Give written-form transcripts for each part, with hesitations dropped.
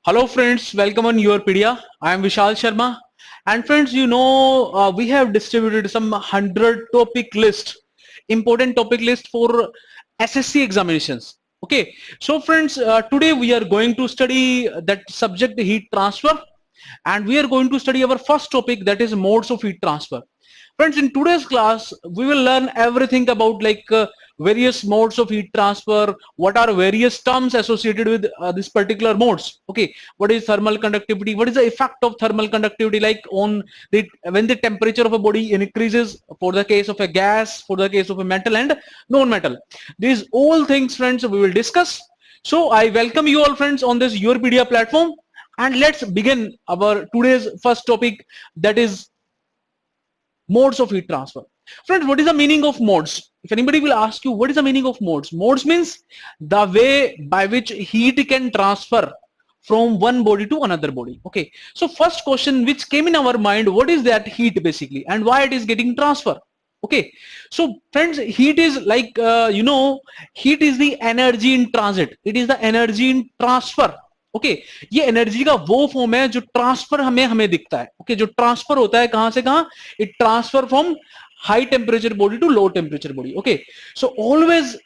Hello friends, welcome on Yourpedia. I am Vishal Sharma. And friends, we have distributed some 100 topic list, important topic list for SSC examinations. Okay, so friends, today we are going to study that subject heat transfer, and we are going to study our first topic, that is modes of heat transfer. Friends, in today's class, we will learn everything about various modes of heat transfer, what are various terms associated with this particular modes. Okay, what is thermal conductivity, what is the effect of thermal conductivity like on the when the temperature of a body increases for the case of a gas, for the case of a metal and non-metal. These all things, friends, we will discuss. So I welcome you all friends on this Yourpedia platform, and let's begin our today's first topic, that is modes of heat transfer. Friends, what is the meaning of modes? If anybody will ask you what is the meaning of modes, modes means the way by which heat can transfer from one body to another body. Okay, so first question which came in our mind, what is that heat basically and why it is getting transfer? Okay, so friends, heat is heat is the energy in transit, it is the energy in transfer. Okay ये energy का वो form है जो transfer हमें हमें दिखता है. Okay, जो ट्रांसफर होता है कहां से कहां, it transfer from high temperature body to low temperature body. Okay, so always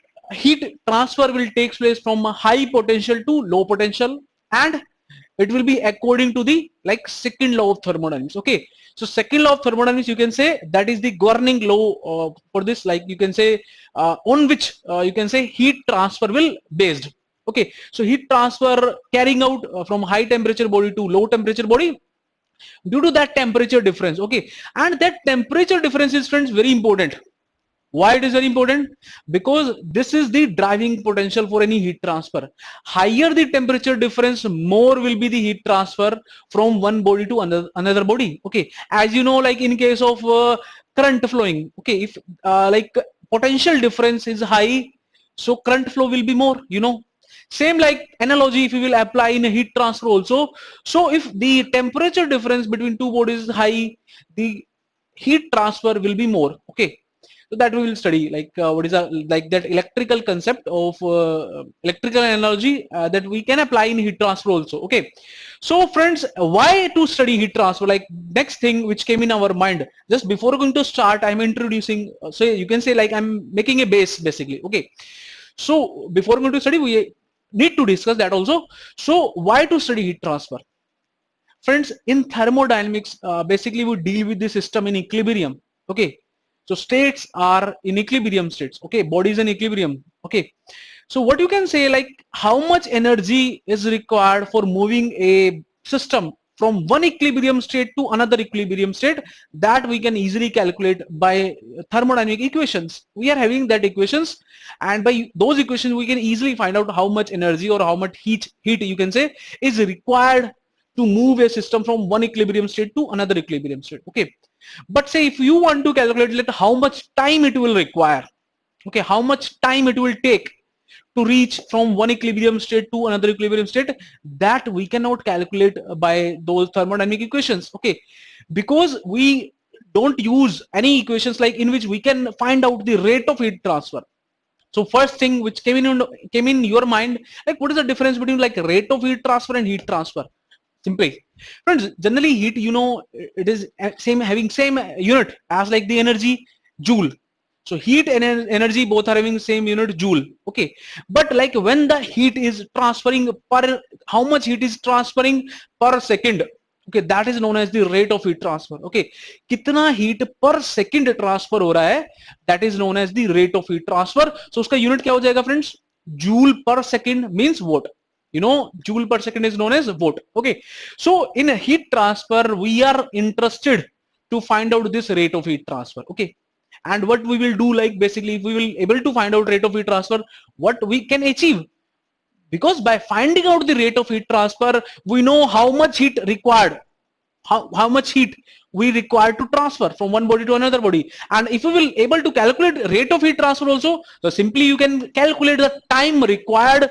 heat transfer will take place from high potential to low potential, and it will be according to the second law of thermodynamics. Okay, so second law of thermodynamics, you can say that is the governing law for this, like you can say on which you can say heat transfer will based. Okay, so heat transfer carrying out from high temperature body to low temperature body due to that temperature difference. Okay, and that temperature difference is, friends, very important. Why it is very important? Because this is the driving potential for any heat transfer. Higher the temperature difference, more will be the heat transfer from one body to another body. Okay, as you know, like in case of current flowing, okay, if potential difference is high, so current flow will be more, same like analogy if you will apply in a heat transfer also. So if the temperature difference between two bodies is high, the heat transfer will be more. Okay, so that we will study what is that electrical concept of electrical analogy that we can apply in heat transfer also. Okay, so friends, why to study heat transfer? Like next thing which came in our mind, just before going to start, I'm introducing, so you can say like I'm making a base basically. Okay, so before going to study, we need to discuss that also. So why to study heat transfer? Friends, in thermodynamics, basically we deal with the system in equilibrium. Okay, so states are in equilibrium states. Okay, bodies in equilibrium. Okay, so what you can say, like how much energy is required for moving a system from one equilibrium state to another equilibrium state, that we can easily calculate by thermodynamic equations. We are having that equations, and by those equations we can easily find out how much energy or how much heat you can say is required to move a system from one equilibrium state to another equilibrium state. Okay, but say if you want to calculate like how much time it will require, okay, how much time it will take to reach from one equilibrium state to another equilibrium state, that we cannot calculate by those thermodynamic equations. Okay, because we don't use any equations like in which we can find out the rate of heat transfer. So first thing which came in your mind, like what is the difference between like rate of heat transfer and heat transfer? Simply, friends, generally heat, it is same having same unit as like the energy, joule. So heat and energy both are having same unit, joule. Okay, but like when the heat is transferring per, how much heat is transferring per second, okay, that is known as the rate of heat transfer. Okay, कितना heat per second transfer हो रहा है, that is known as the rate of heat transfer. So उसका unit क्या हो जाएगा friends? Joule per second means watt. Joule per second is known as watt. Okay, so in a heat transfer we are interested to find out this rate of heat transfer. Okay, and what we will do, like basically if we will able to find out rate of heat transfer, what we can achieve, because by finding out the rate of heat transfer we know how much heat required, how much heat we require to transfer from one body to another body. And if we will able to calculate rate of heat transfer also, so simply you can calculate the time required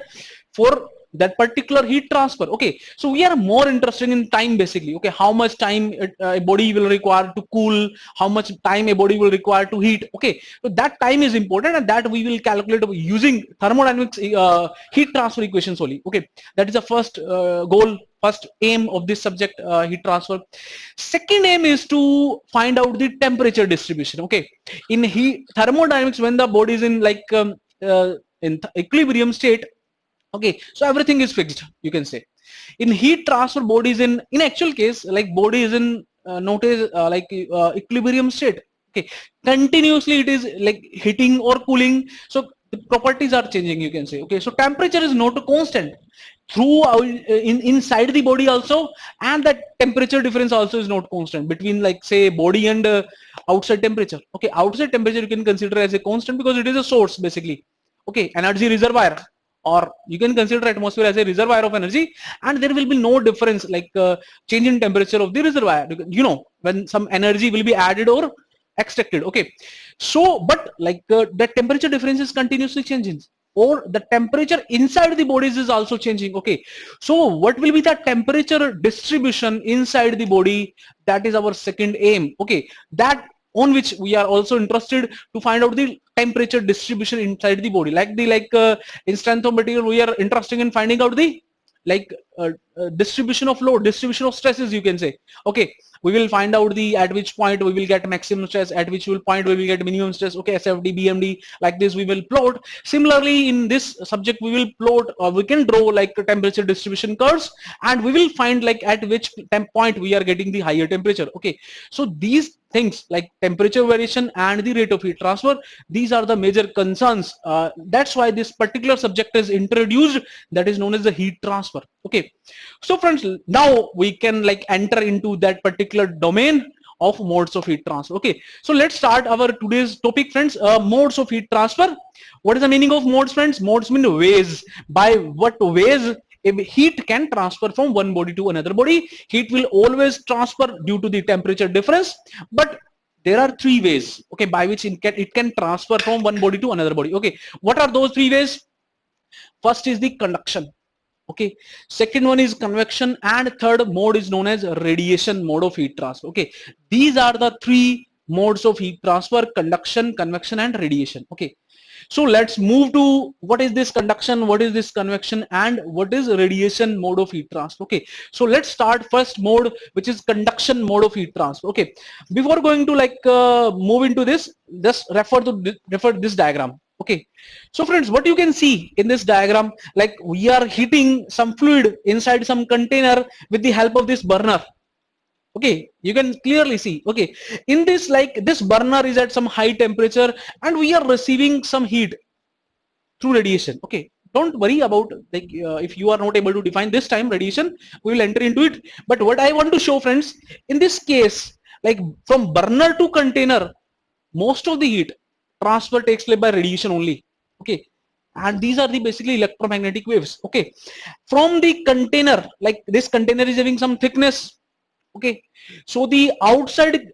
for that particular heat transfer. Okay, so we are more interested in time basically. Okay, how much time a body will require to cool, how much time a body will require to heat. Okay, so that time is important, and that we will calculate using thermodynamics heat transfer equations only. Okay, that is the first goal first aim of this subject, heat transfer. Second aim is to find out the temperature distribution. Okay, in heat thermodynamics, when the body is in like in equilibrium state, okay, so everything is fixed, you can say. In heat transfer, body is in actual case, like body is in notice like equilibrium state. Okay, continuously it is like heating or cooling, so the properties are changing, you can say. Okay, so temperature is not a constant through inside the body also, and that temperature difference also is not constant between like say body and outside temperature. Okay, outside temperature you can consider as a constant because it is a source basically. Okay, energy reservoir, or you can consider atmosphere as a reservoir of energy, and there will be no difference like change in temperature of the reservoir, you know, when some energy will be added or extracted. Okay, so but like the temperature difference is continuously changing, or the temperature inside the bodies is also changing. Okay, so what will be the temperature distribution inside the body? That is our second aim. Okay, that on which we are also interested to find out the temperature distribution inside the body, like the in strength of material we are interested in finding out the like distribution of load, distribution of stresses, you can say. Okay, we will find out the at which point we will get maximum stress, at which point we will get minimum stress. Okay, SFD, BMD, like this we will plot. Similarly, in this subject we will plot, or we can draw like temperature distribution curves, and we will find like at which point we are getting the higher temperature. Okay, so these things like temperature variation and the rate of heat transfer, these are the major concerns. That's why this particular subject is introduced, that is known as the heat transfer. Okay, so friends, now we can like enter into that particular domain of modes of heat transfer. Okay, so let's start our today's topic, friends. Modes of heat transfer. What is the meaning of modes, friends? Modes mean ways. By what ways heat can transfer from one body to another body? Heat will always transfer due to the temperature difference, but there are three ways, okay, by which it can transfer from one body to another body. Okay, what are those three ways? First is the conduction. Okay, second one is convection, and third mode is known as radiation mode of heat transfer. Okay, these are the three modes of heat transfer: conduction, convection, and radiation. Okay, so let's move to what is this conduction, what is this convection, and what is radiation mode of heat transfer. Okay, so let's start first mode, which is conduction mode of heat transfer. Okay, before going to like move into this, just refer this diagram. Okay, so friends, what you can see in this diagram, like we are heating some fluid inside some container with the help of this burner. Okay, you can clearly see. Okay, in this like this burner is at some high temperature and we are receiving some heat through radiation. Okay, don't worry about like if you are not able to define this time radiation, we will enter into it. But what I want to show, friends, in this case, like from burner to container, most of the heat transfer takes place by radiation only. Okay, and these are the basically electromagnetic waves. Okay, from the container, like this container is having some thickness. Okay, so the outside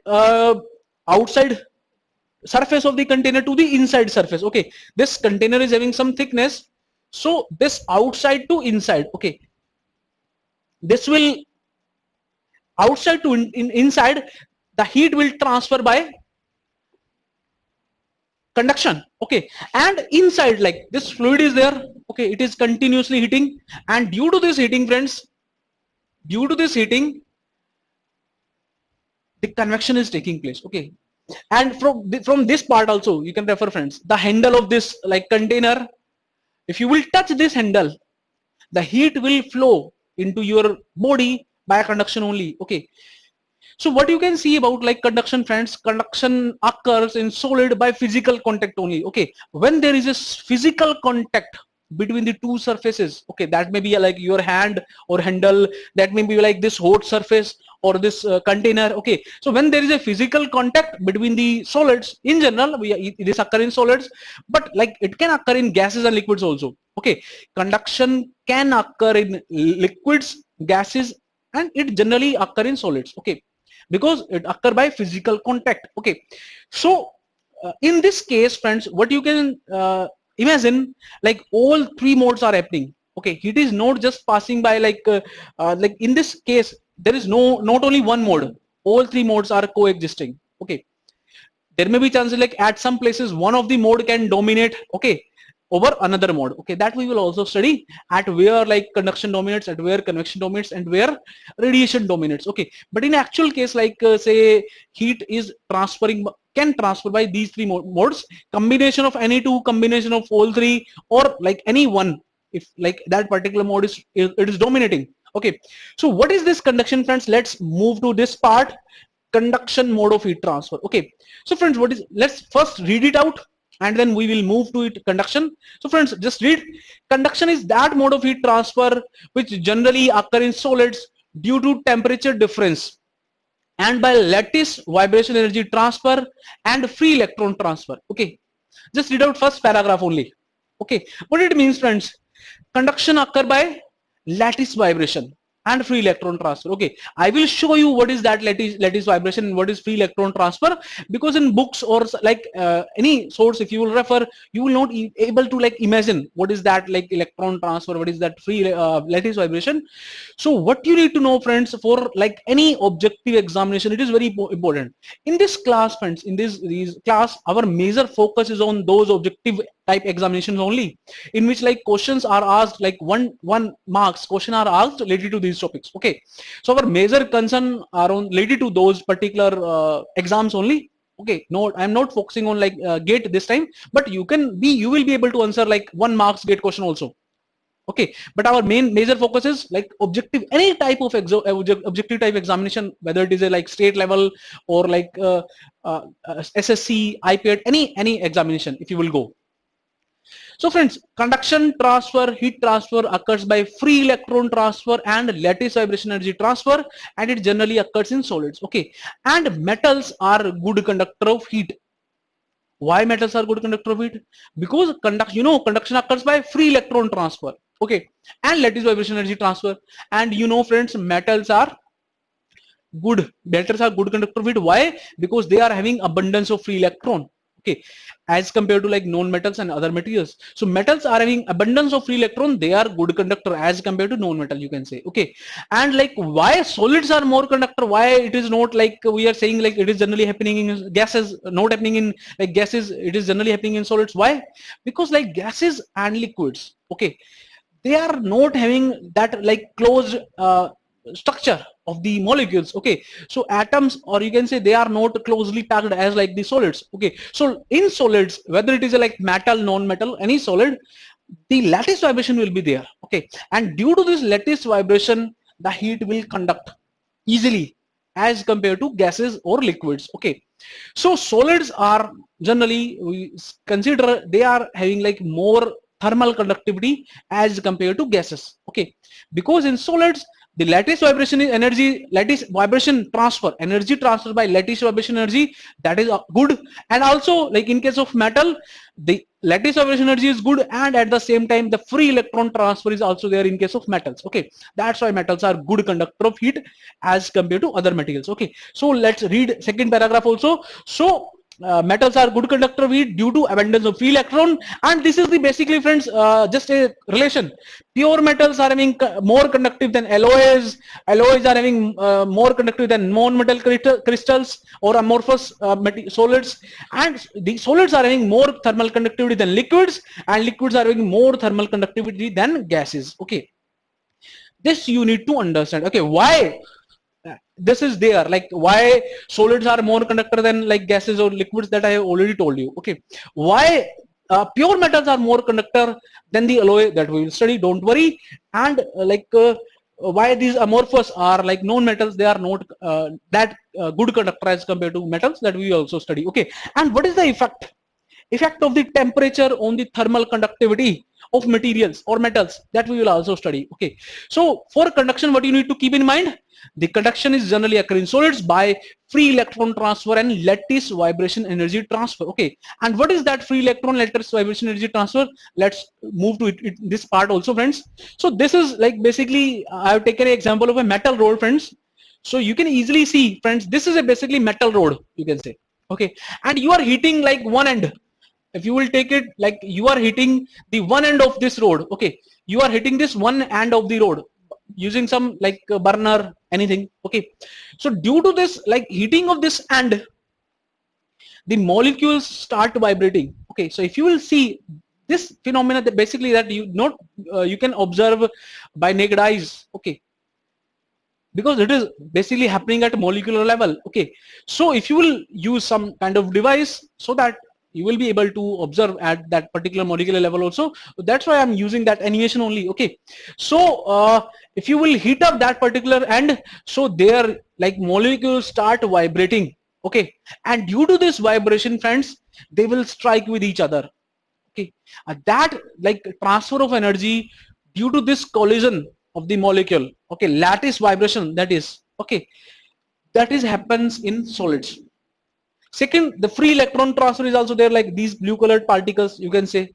surface of the container to the inside surface. Okay, this container is having some thickness, so this outside to inside. Okay, this will outside to inside, the heat will transfer by conduction. Okay, and inside like this fluid is there. Okay, it is continuously heating, and due to this heating, friends, due to this heating, the convection is taking place. Okay, and from this part also you can refer, friends, the handle of this like container. If you will touch this handle, the heat will flow into your body by conduction only. Okay, so what you can see about like conduction, friends, conduction occurs in solid by physical contact only. Okay, when there is a physical contact between the two surfaces, okay, that may be like your hand or handle, that may be like this hot surface or this container. Okay, so when there is a physical contact between the solids, in general this occur in solids, but like it can occur in gases and liquids also. Okay, conduction can occur in liquids, gases, and it generally occur in solids. Okay, because it occur by physical contact. Okay, so in this case, friends, what you can imagine, like all three modes are happening. Okay, it is not just passing by like in this case there is not only one mode, all three modes are coexisting. Okay, there may be chances like at some places one of the mode can dominate. Okay, over another mode. Okay, that we will also study, at where like conduction dominates, at where convection dominates, and where radiation dominates. Okay, but in actual case, like say heat is transferring, can transfer by these three modes, combination of any two, combination of all three, or like any one, if like that particular mode is it is dominating. Okay, so what is this conduction, friends? Let's move to this part, conduction mode of heat transfer. Okay, so friends, what is, let's first read it out and then we will move to it, conduction. So friends, just read. Conduction is that mode of heat transfer which generally occur in solids due to temperature difference and by lattice vibration energy transfer and free electron transfer. Okay, just read out first paragraph only. Okay, what it means, friends? Conduction occur by lattice vibration and free electron transfer. Okay, I will show you what is that lattice vibration and what is free electron transfer, because in books or like any source, if you will refer, you will not able to like imagine what is that like electron transfer, what is that free lattice vibration. So what you need to know, friends, for like any objective examination, it is very important. In this class, friends, in this class, our major focus is on those objective type examinations only, in which like questions are asked, like one marks question are asked related to these topics. Okay, so our major concern are on related to those particular exams only. Okay, no, I'm not focusing on like gate this time, but you will be able to answer like 1 marks gate question also. Okay, but our main major focus is like objective, any type of objective type examination, whether it is a like state level or like SSC, IPAT, any examination if you will go. So friends, conduction transfer, heat transfer occurs by free electron transfer and lattice vibration energy transfer, and it generally occurs in solids. Okay, and metals are good conductor of heat. Why metals are good conductor of heat? Because conduction occurs by free electron transfer. Okay, and lattice vibration energy transfer. And friends, metals are good conductor of heat. Why? Because they are having abundance of free electron. Okay, as compared to like non-metals and other materials. So metals are having abundance of free electron, they are good conductor as compared to non-metal, you can say. Okay, and like why solids are more conductor? Why it is not like we are saying like it is generally happening in gases, not happening in like gases, it is generally happening in solids. Why? Because like gases and liquids, okay, they are not having that like closed structure of the molecules. Okay, so atoms, or you can say, they are not closely packed as like the solids. Okay, so in solids, whether it is a like metal, non-metal, any solid, the lattice vibration will be there. Okay, and due to this lattice vibration, the heat will conduct easily as compared to gases or liquids. Okay, so solids are generally, we consider, they are having like more thermal conductivity as compared to gases. Okay, because in solids the lattice vibration is energy, lattice vibration transfer, energy transfer by lattice vibration energy, that is good. And also like in case of metal, the lattice vibration energy is good, and at the same time the free electron transfer is also there in case of metals. Okay, that's why metals are good conductor of heat as compared to other materials. Okay, so let's read second paragraph also. So metals are good conductor of heat due to abundance of free electron, and this is the basically, friends, just a relation. Pure metals are having more conductive than alloys. Alloys are having more conductive than non-metal crystals or amorphous solids, and the solids are having more thermal conductivity than liquids, and liquids are having more thermal conductivity than gases. Okay, this you need to understand. Okay, why this is there, like why solids are more conductor than like gases or liquids, that I have already told you. Okay, why pure metals are more conductor than the alloy, that we will study, don't worry. And why these amorphous are like non-metals, they are not that good conductor as compared to metals, that we also study. Okay, and what is the effect of the temperature on the thermal conductivity of materials or metals, that we will also study. Okay, so for conduction, what you need to keep in mind, the conduction is generally occur in solids by free electron transfer and lattice vibration energy transfer. Okay, and what is that free electron lattice vibration energy transfer? Let's move to this part also, friends. So this is like basically I have taken an example of a metal rod, friends. So you can easily see, friends, this is a basically metal rod, you can say. Okay, and you are heating like one end. If you will take it, like you are hitting the one end of this road. Okay, you are hitting this one end of the road using some like burner, anything. Okay, so due to this like heating of this end, the molecules start vibrating. Okay, so if you will see, This phenomena that basically that you not you can observe by naked eyes, okay, because it is basically happening at molecular level, okay. So if you will use some kind of device so that you will be able to observe at that particular molecular level also, that's why I'm using that animation only, okay. So if you will heat up that particular end, so there like molecules start vibrating, okay, and due to this vibration, friends, they will strike with each other, okay. That like transfer of energy due to this collision of the molecule, okay, lattice vibration, that is, okay, that is happens in solids. Second, the free electron transfer is also there, like these blue colored particles, you can say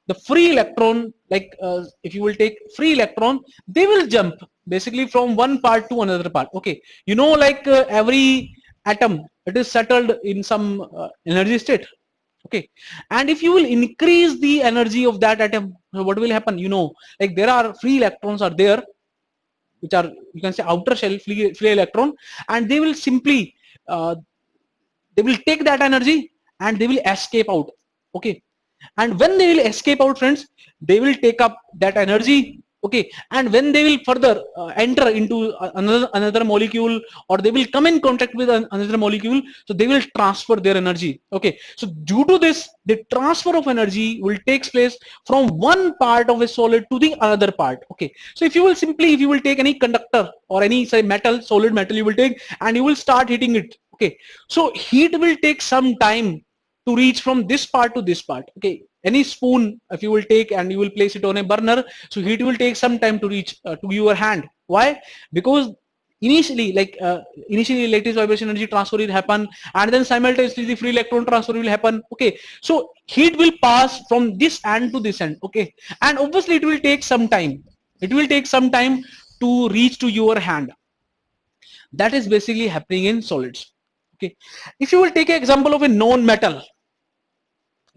the free electron, like if you will take free electron, they will jump basically from one part to another part, okay. You know, like every atom, it is settled in some energy state, okay, and if you will increase the energy of that atom, what will happen, you know, like there are free electrons are there, which are, you can say, outer shell free electron, and they will simply uh, they will take that energy and they will escape out, okay. And when they will escape out, friends, they will take up that energy, okay, and when they will further enter into another molecule, or they will come in contact with another molecule, so they will transfer their energy, okay. So due to this, the transfer of energy will takes place from one part of a solid to the another part, okay. So if you will simply, if you will take any conductor or any, say, metal, solid metal, you will take and you will start hitting it, okay. So heat will take some time to reach from this part to this part, okay. Any spoon, if you will take and you will place it on a burner, so heat will take some time to reach to your hand. Why? Because initially, like initially lattice vibration energy transfer will happen, and then simultaneously the free electron transfer will happen, okay. So heat will pass from this end to this end, okay, and obviously it will take some time, it will take some time to reach to your hand. That is basically happening in solids, okay. If you will take an example of a known metal,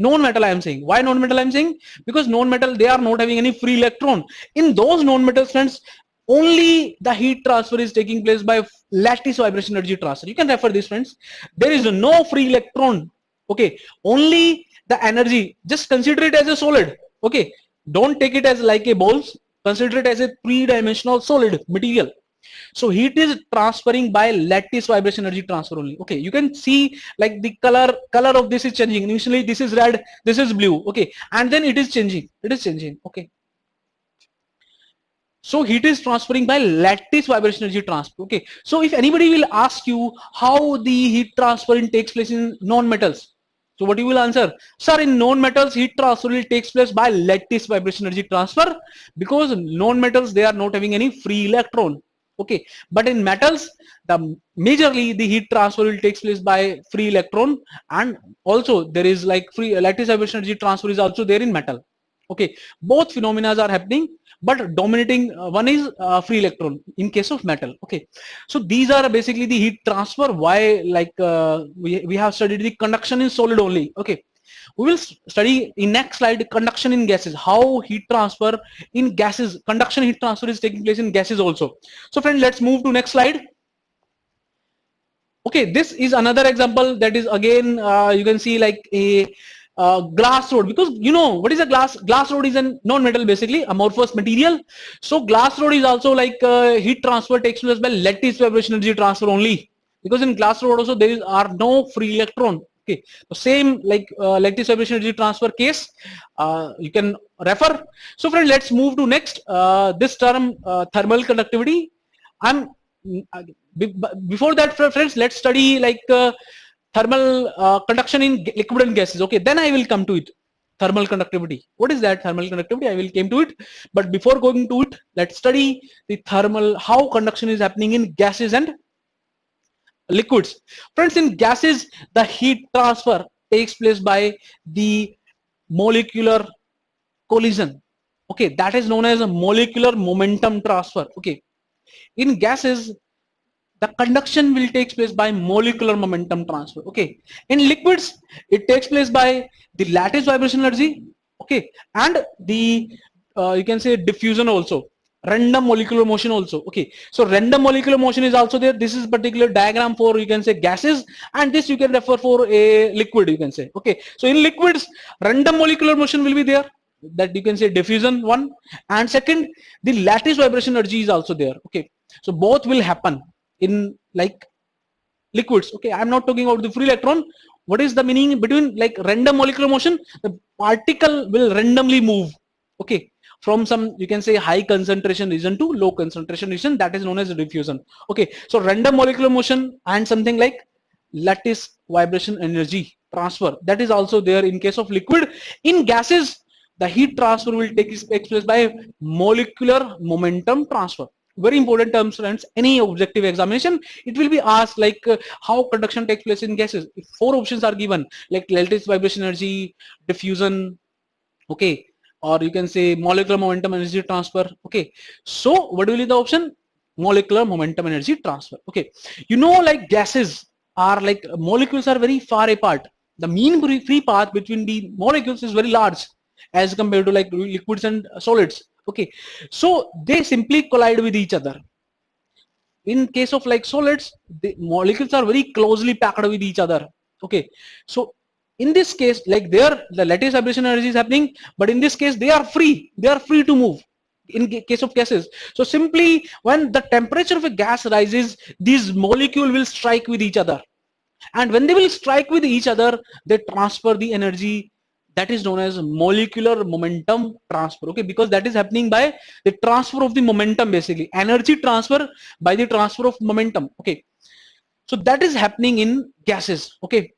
non-metal I am saying, why non-metal I am saying, because non-metal, they are not having any free electron. In those non-metals, friends, only the heat transfer is taking place by lattice vibration energy transfer. You can refer this, friends. There is no free electron, okay. Only the energy, just consider it as a solid, okay. Don't take it as like a balls, consider it as a three-dimensional solid material. So heat is transferring by lattice vibration energy transfer only, okay. You can see like the color of this is changing. Initially this is red, this is blue, okay, and then it is changing, okay. So heat is transferring by lattice vibration energy transfer, okay. So if anybody will ask you how the heat transferring takes place in non-metals, so what you will answer, sir, in non-metals heat transfer will takes place by lattice vibration energy transfer, because non-metals, they are not having any free electron, okay. But in metals, the majorly the heat transfer will takes place by free electron, and also there is like free lattice vibration energy transfer is also there in metal, okay. Both phenomena are happening, but dominating one is free electron in case of metal, okay. So these are basically the heat transfer. Why, like we have studied the conduction in solid only, okay. We will study in next slide conduction in gases, how heat transfer in gases, conduction heat transfer is taking place in gases also. So friend, let's move to next slide. Okay, this is another example that is again you can see like a glass rod, because you know what is a glass rod is a non-metal, basically amorphous material. So glass rod is also like heat transfer takes place by lattice vibration energy transfer only, because in glass rod also there are no free electron, okay. So same like lattice vibration energy transfer case, you can refer. So friend, let's move to next this term, thermal conductivity. I'm before that, friends, let's study like thermal conduction in liquid and gases, okay. Then I will come to it, thermal conductivity. What is that thermal conductivity? I will came to it, but before going to it, let's study the thermal, how conduction is happening in gases and liquids. Friends, in gases, the heat transfer takes place by the molecular collision, okay. That is known as a molecular momentum transfer, okay. In gases, the conduction will take place by molecular momentum transfer, okay. In liquids, it takes place by the lattice vibration energy, okay, and the you can say diffusion also, random molecular motion also. Okay, so random molecular motion is also there. This is particular diagram for, you can say, gases, and this you can refer for a liquid, you can say. Okay, so in liquids random molecular motion will be there, that you can say diffusion one, and second the lattice vibration energy is also there. Okay, so both will happen in like liquids. Okay, I'm not talking about the free electron. What is the meaning between like random molecular motion? The particle will randomly move, okay, from some, you can say, high concentration region to low concentration region, that is known as diffusion. Okay, so random molecular motion and something like lattice vibration energy transfer, that is also there in case of liquid. In gases the heat transfer will take place by molecular momentum transfer. Very important terms, friends. Any objective examination, it will be asked like how conduction takes place in gases. If four options are given, like lattice vibration energy, diffusion, okay, or you can say molecular momentum energy transfer. Okay, so what will be the option? Molecular momentum energy transfer. Okay, you know, like gases are like molecules are very far apart. The mean free path between the molecules is very large as compared to like liquids and solids. Okay, so they simply collide with each other. In case of like solids, the molecules are very closely packed with each other. Okay, so in this case, like there the lattice vibration energy is happening, but in this case they are free to move in case of gases. So simply when the temperature of a gas rises, these molecule will strike with each other, and when they will strike with each other, they transfer the energy, that is known as molecular momentum transfer. Okay, because that is happening by the transfer of the momentum, basically energy transfer by the transfer of momentum. Okay, so that is happening in gases. Okay,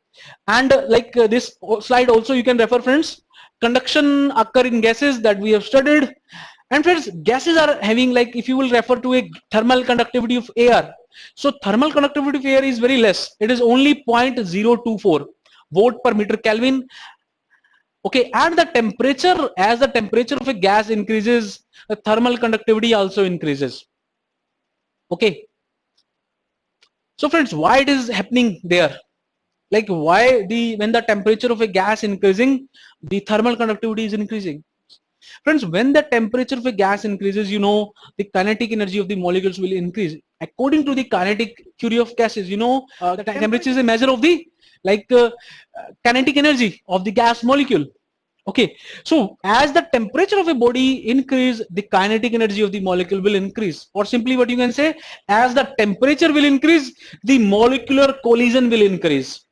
and this slide also you can refer, friends. Conduction occur in gases, that we have studied. And friends, gases are having, like, if you will refer to a thermal conductivity of air, so thermal conductivity of air is very less. It is only 0.024 volt per meter Kelvin. Okay, and the temperature, as the temperature of a gas increases, the thermal conductivity also increases. Okay, so friends, why it is happening there? Like why when the temperature of a gas increasing, the thermal conductivity is increasing? Friends, when the temperature of a gas increases, you know, the kinetic energy of the molecules will increase. According to the kinetic theory of gases, you know, the temperature is a measure of the kinetic energy of the gas molecule. Okay, so as the temperature of a body increase, the kinetic energy of the molecule will increase. Or simply what you can say, as the temperature will increase, the molecular collision will increase.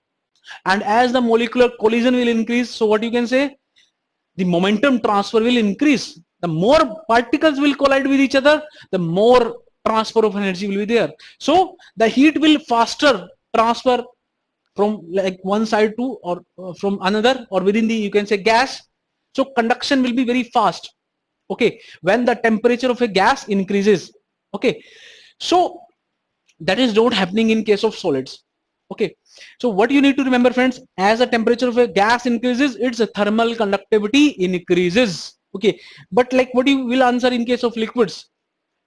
And as the molecular collision will increase, so what you can say, the momentum transfer will increase. The more particles will collide with each other, the more transfer of energy will be there. So the heat will faster transfer from like one side to, or from another, or within the, you can say, gas. So conduction will be very fast. Okay, when the temperature of a gas increases. Okay, so that is not happening in case of solids. Okay, so what you need to remember, friends, as the temperature of a gas increases, its thermal conductivity increases. Okay, but like what you will answer in case of liquids?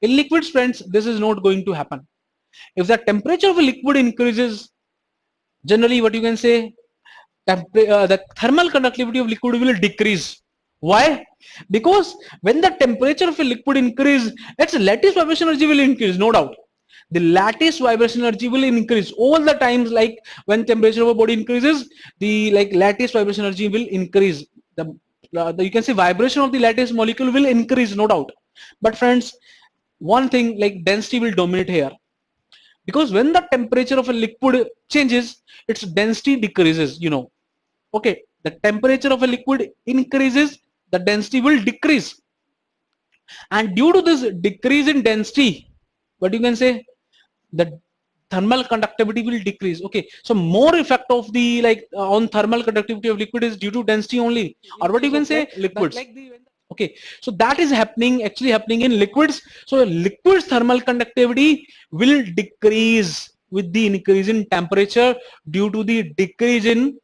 In liquids, friends, this is not going to happen. If the temperature of a liquid increases, generally what you can say, the thermal conductivity of liquid will decrease. Why? Because when the temperature of a liquid increase, its lattice vibration energy will increase, no doubt. The lattice vibration energy will increase all the times. Like when temperature of a body increases, the like lattice vibration energy will increase. The you can say vibration of the lattice molecule will increase, no doubt. But friends, one thing, like density will dominate here, because when the temperature of a liquid changes, its density decreases, you know. Okay, the temperature of a liquid increases, the density will decrease, and due to this decrease in density, what you can say, the thermal conductivity will decrease. Okay, so more effect of the on thermal conductivity of liquid is due to density only, or what you can say, liquids. Okay, so that is happening, actually happening in liquids. So liquids thermal conductivity will decrease with the increase in temperature due to the decrease in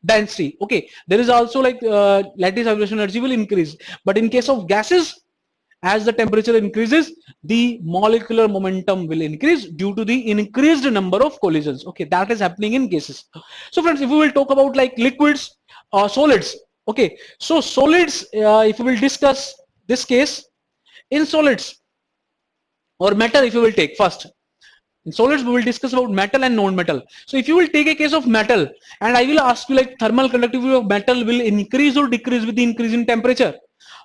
density. Okay, there is also like lattice vibration energy will increase, but in case of gases, as the temperature increases, the molecular momentum will increase due to the increased number of collisions. Okay, that is happening in gases. So friends, if we will talk about like liquids or solids, okay, so solids, if we will discuss this case, In solids or metal, if you will take first, in solids we will discuss about metal and non-metal. So if you will take a case of metal and I will ask you like thermal conductivity of metal will increase or decrease with the increase in temperature.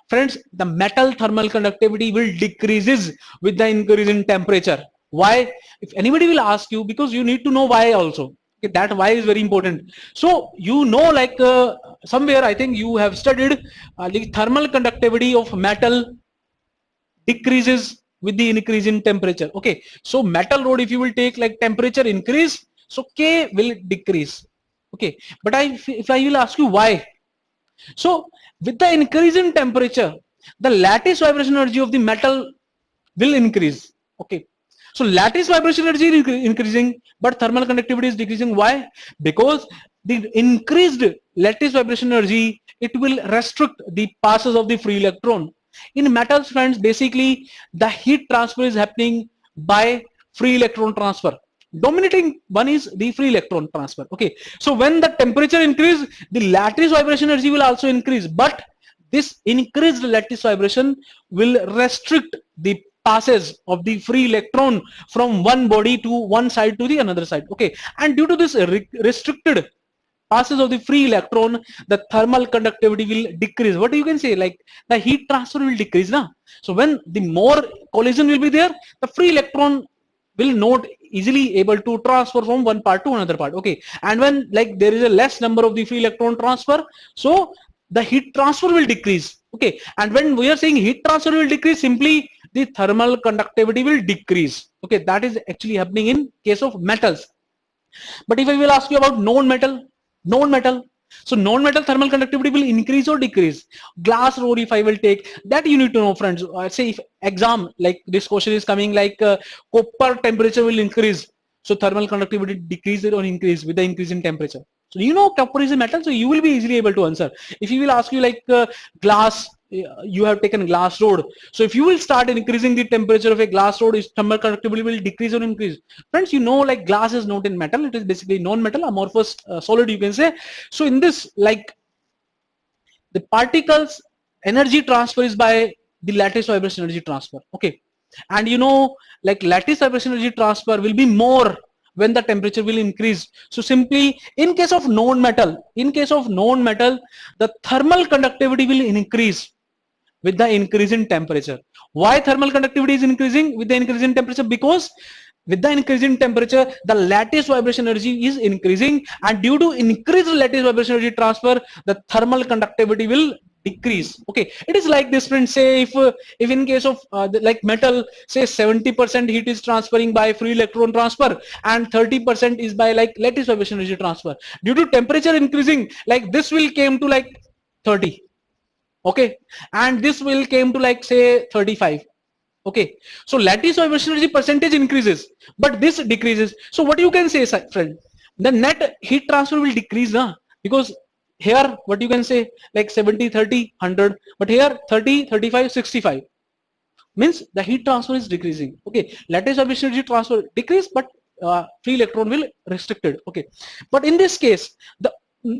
Friends, the metal thermal conductivity will decreases with the increase in temperature. Why? If anybody will ask you, because you need to know why also. Okay, that why is very important. So you know, like somewhere I think you have studied the thermal conductivity of metal decreases with the increase in temperature. Okay, so metal rod, if you will take like temperature increase, so K will decrease. Okay, but if I will ask you why, so with the increase in temperature, the lattice vibration energy of the metal will increase. Okay, so lattice vibration energy is increasing, but thermal conductivity is decreasing. Why? Because the increased lattice vibration energy, it will restrict the passes of the free electron. In metals, friends, basically the heat transfer is happening by free electron transfer. Dominating one is the free electron transfer. Okay, so when the temperature increase, the lattice vibration energy will also increase, but this increased lattice vibration will restrict the passes of the free electron from one body to one side to the another side. Okay, and due to this restricted passes of the free electron, the thermal conductivity will decrease. What you can say, like the heat transfer will decrease now. So when the more collision will be there, the free electron will not easily able to transfer from one part to another part. Okay, and when like there is a less number of the free electron transfer, so the heat transfer will decrease. Okay, and when we are saying heat transfer will decrease, simply the thermal conductivity will decrease. Okay, that is actually happening in case of metals. But if I will ask you about non-metal, so non-metal thermal conductivity will increase or decrease. Glass rod, if I will take, that you need to know, friends. Say if exam, like this question is coming like copper temperature will increase, so thermal conductivity decrease or increase with the increase in temperature. So you know copper is a metal, so you will be easily able to answer. If he will ask you like glass, you have taken glass rod. So if you will start increasing the temperature of a glass rod, its thermal conductivity will decrease or increase. Friends, you know like glass is not in metal, it is basically non-metal, amorphous solid you can say. So in this, like the particles energy transfer is by the lattice vibration energy transfer. Okay, and you know like lattice vibration energy transfer will be more when the temperature will increase. So simply in case of non-metal, the thermal conductivity will increase with the increase in temperature. Why thermal conductivity is increasing with the increase in temperature? Because with the increase in temperature, the lattice vibration energy is increasing, and due to increased lattice vibration energy transfer, the thermal conductivity will decrease. Okay, it is like this, friends. Say if in case of like metal, say 70% heat is transferring by free electron transfer and 30% is by like lattice vibration energy transfer. Due to temperature increasing, like this will came to like 30. Okay, and this will came to like say 35. Okay, so lattice vibration energy percentage increases, but this decreases. So what you can say, friend, the net heat transfer will decrease now, because here what you can say like 70 30 100, but here 30 35 65 means the heat transfer is decreasing. Okay, lattice vibration energy transfer decrease, but free electron will restricted. Okay, but in this case the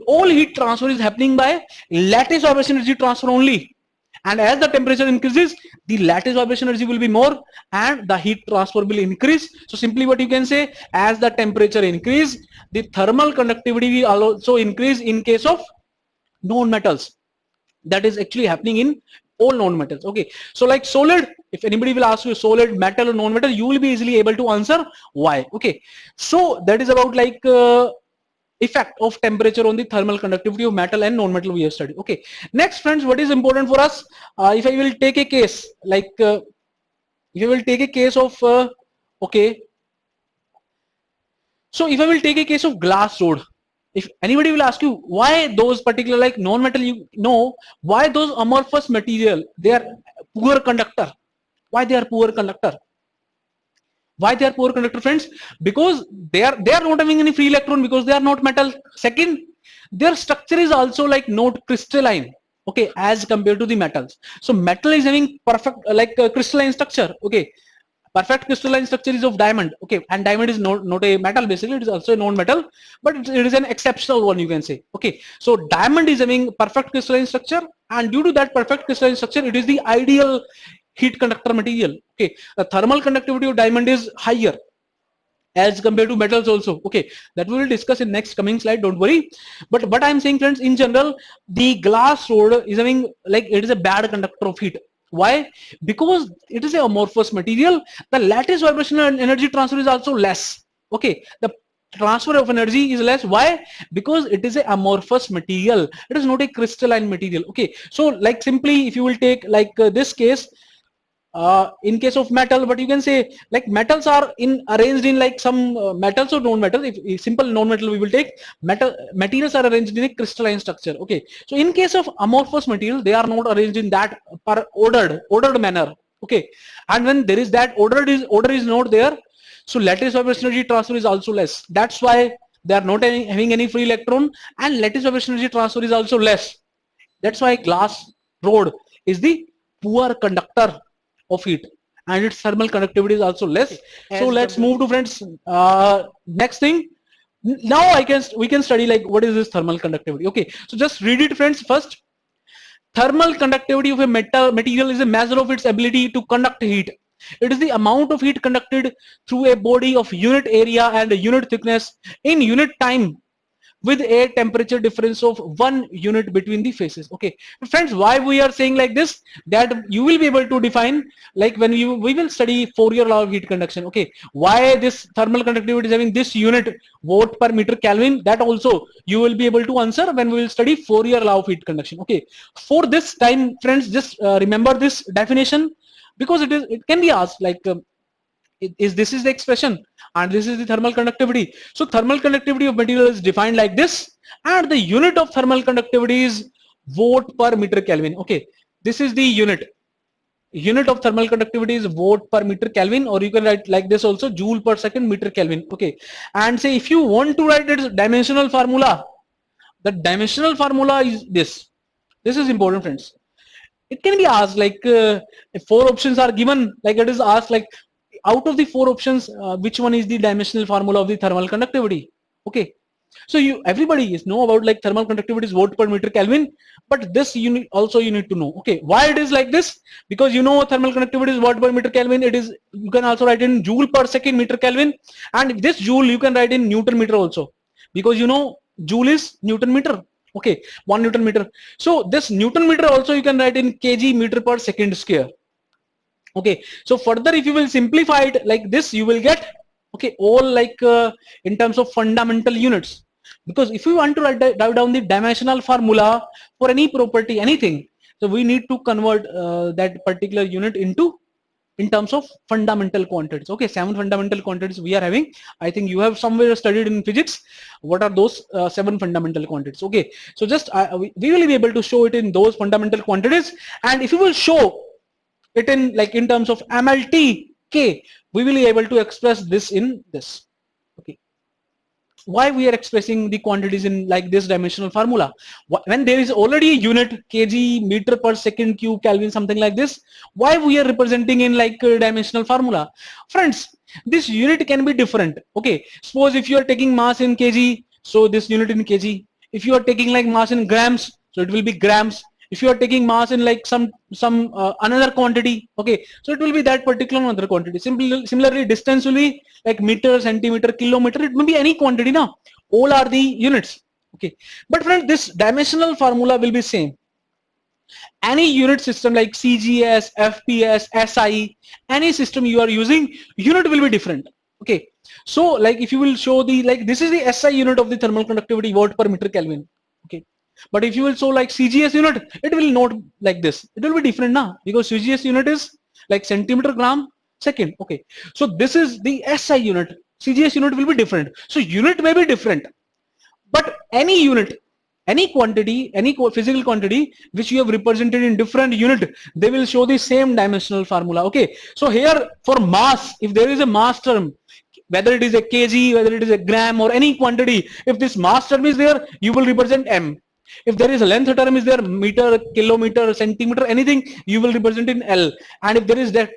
all heat transfer is happening by lattice vibration energy transfer only, and as the temperature increases, the lattice vibration energy will be more and the heat transfer will increase. So simply what you can say, as the temperature increase, the thermal conductivity will also increase in case of non-metals. That is actually happening in all non-metals. Okay, so like solid, if anybody will ask you solid, metal or non-metal, you will be easily able to answer why. Okay, so that is about like effect of temperature on the thermal conductivity of metal and non-metal we have studied. Okay, next, friends, what is important for us, if I will take a case like if I will take a case of okay, so if I will take a case of glass rod, if anybody will ask you why those particular like non-metal, you know why those amorphous material they are poor conductor, why they are poor conductor, why they are poor conductor, friends? Because they are not having any free electron, because they are not metal. Second, their structure is also like not crystalline. Okay, as compared to the metals. So metal is having perfect like crystalline structure. Okay, perfect crystalline structure is of diamond. Okay, and diamond is not a metal, basically it is also a non-metal, but it is an exceptional one you can say. Okay, so diamond is having perfect crystalline structure, and due to that perfect crystalline structure, it is the ideal heat conductor material. Okay, the thermal conductivity of diamond is higher as compared to metals also. Okay, that we will discuss in next coming slide, don't worry. But what I'm saying, friends, in general, the glass rod is having, like, it is a bad conductor of heat. Why? Because it is a amorphous material. The lattice vibrational and energy transfer is also less. Okay, the transfer of energy is less. Why? Because it is a amorphous material, it is not a crystalline material. Okay, so like simply if you will take like this case, in case of metal, but you can say like metals are in arranged in like some metals or non-metal. If simple non-metal we will take, metal materials are arranged in a crystalline structure. Okay, so in case of amorphous material, they are not arranged in that per ordered manner. Okay, and when there is that order is not there, so lattice vibration energy transfer is also less. That's why they are not having any free electron, and lattice vibration energy transfer is also less. That's why glass rod is the poor conductor of heat, and its thermal conductivity is also less. So let's move to, friends, next thing. Now we can study like what is this thermal conductivity. Okay, so just read it, friends. First, thermal conductivity of a material is a measure of its ability to conduct heat. It is the amount of heat conducted through a body of unit area and a unit thickness in unit time, with a temperature difference of 1 unit between the phases. Okay, friends, why we are saying like this, that you will be able to define like when we will study Fourier law of heat conduction. Okay, why this thermal conductivity is having this unit watt per meter Kelvin, that also you will be able to answer when we will study Fourier law of heat conduction. Okay, for this time, friends, just remember this definition, because it can be asked like this is the expression and this is the thermal conductivity. So thermal conductivity of material is defined like this, and the unit of thermal conductivity is watt per meter Kelvin. Okay, this is the unit of thermal conductivity is watt per meter Kelvin, or you can write like this also, joule per second meter Kelvin. Okay, and say if you want to write its dimensional formula, the dimensional formula is this. This is important, friends. It can be asked like if 4 options are given, like it is asked like out of the 4 options, which one is the dimensional formula of the thermal conductivity. Okay, so you everybody is know about like thermal conductivity is watt per meter Kelvin, but this you need to know. Okay, why it is like this? Because you know thermal conductivity is watt per meter Kelvin. It is, you can also write in joule per second meter Kelvin, and this joule you can write in Newton meter also, because you know joule is Newton meter. Okay, 1 Newton meter. So this Newton meter also you can write in kg meter per second square. Okay, so further if you will simplify it like this, you will get, okay, all like in terms of fundamental units. Because if you want to write down the dimensional formula for any property, anything, so we need to convert that particular unit into in terms of fundamental quantities. Okay, 7 fundamental quantities we are having. I think you have somewhere studied in physics what are those 7 fundamental quantities. Okay, so just we will be able to show it in those fundamental quantities, and if you will show it in like in terms of MLT we will be able to express this in this. Okay, why we are expressing the quantities in like this dimensional formula when there is already a unit kg meter per second cube Kelvin, something like this? Why we are representing in like dimensional formula? Friends, this unit can be different. Okay, suppose if you are taking mass in kg, so this unit in kg. If you are taking like mass in grams, so it will be grams. If you are taking mass in like some another quantity, okay, so it will be that particular another quantity. Similarly, distance will be like meter, centimeter, kilometer. It may be any quantity now. All are the units. Okay, but friend, this dimensional formula will be same. Any unit system like CGS, FPS, SI, any system you are using, unit will be different. Okay, so like if you will show the like this is the SI unit of the thermal conductivity, watt per meter Kelvin. Okay, but if you will show like CGS unit, it will not like this. It will be different now, because CGS unit is like centimeter gram second. Okay, so this is the SI unit. CGS unit will be different. So unit may be different, but any unit, any quantity, any physical quantity which you have represented in different unit, they will show the same dimensional formula. Okay, so here for mass, if there is a mass term, whether it is a kg, whether it is a gram or any quantity, if this mass term is there, you will represent m. If there is a length term is there, meter, kilometer, centimeter, anything, you will represent in L. And if there is that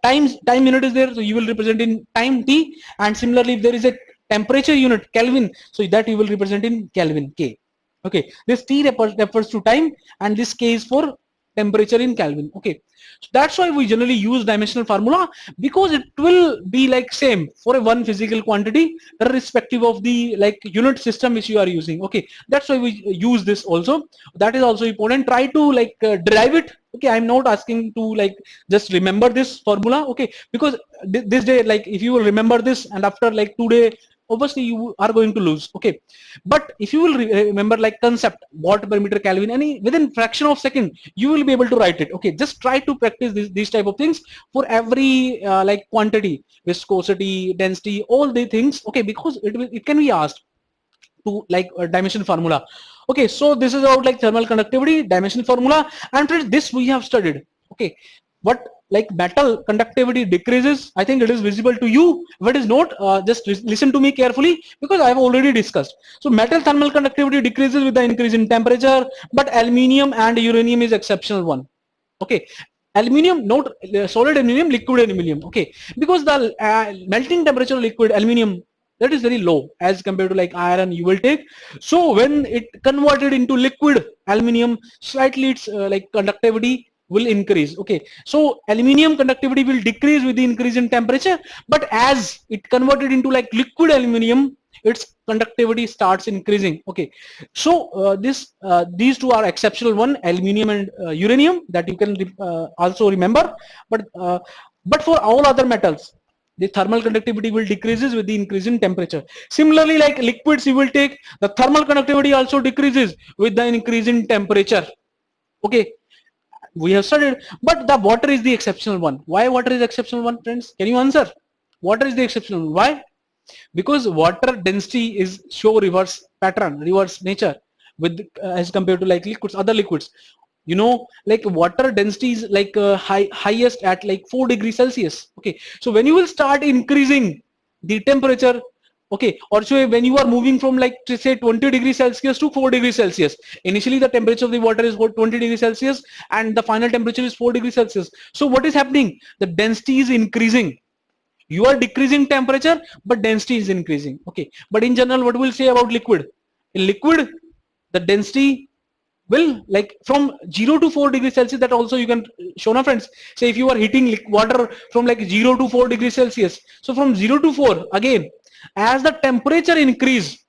time unit is there, so you will represent in time T. And similarly, if there is a temperature unit Kelvin, so that you will represent in Kelvin K. Okay, this T refers to time, and this K is for temperature in Kelvin. Okay, so that's why we generally use dimensional formula, because it will be like same for a one physical quantity irrespective of the like unit system which you are using. Okay, that's why we use this also. That is also important. Try to like derive it. Okay, I'm not asking to like just remember this formula. Okay, because this day, like if you will remember this and after like 2 day, obviously you are going to lose. Okay, but if you will remember like concept watt per meter Kelvin, any within fraction of second you will be able to write it. Okay, just try to practice these type of things for every like quantity, viscosity, density, all the things. Okay, because it can be asked to like a dimension formula. Okay, so this is about like thermal conductivity dimension formula, and friends, this we have studied. Okay, what like metal conductivity decreases, I think it is visible to you. If it is not, just listen to me carefully, because I have already discussed. So metal thermal conductivity decreases with the increase in temperature, but aluminium and uranium is exceptional one. Okay, aluminium, not solid aluminium, liquid aluminium. Okay, because the melting temperature of liquid aluminium, that is very low as compared to like iron you will take. So when it converted into liquid aluminium, slightly its like conductivity will increase. Okay, so aluminium conductivity will decrease with the increase in temperature, but as it converted into like liquid aluminium, its conductivity starts increasing. Okay, so these two are exceptional one, aluminium and uranium, that you can also remember. But for all other metals, the thermal conductivity will decreases with the increase in temperature. Similarly, like liquids you will take, the thermal conductivity also decreases with the increase in temperature. Okay, we have studied, but the water is the exceptional one. Why water is exceptional one, friends? Can you answer? Water is the exceptional one. Why? Because water density is show reverse pattern, reverse nature with as compared to like liquids, other liquids. You know, like water density is like highest at like 4 degrees Celsius. Okay, so when you will start increasing the temperature, okay, or so when you are moving from like to say 20 degrees Celsius to 4 degrees Celsius, initially the temperature of the water is what 20 degrees Celsius and the final temperature is 4 degrees Celsius. So what is happening? The density is increasing. You are decreasing temperature, but density is increasing. Okay, but in general, what we'll say about liquid? In liquid, the density will like from 0 to 4 degrees Celsius. That also you can show now, friends. Say if you are heating water from like 0 to 4 degrees Celsius, so from 0 to 4, again, as the temperature increase,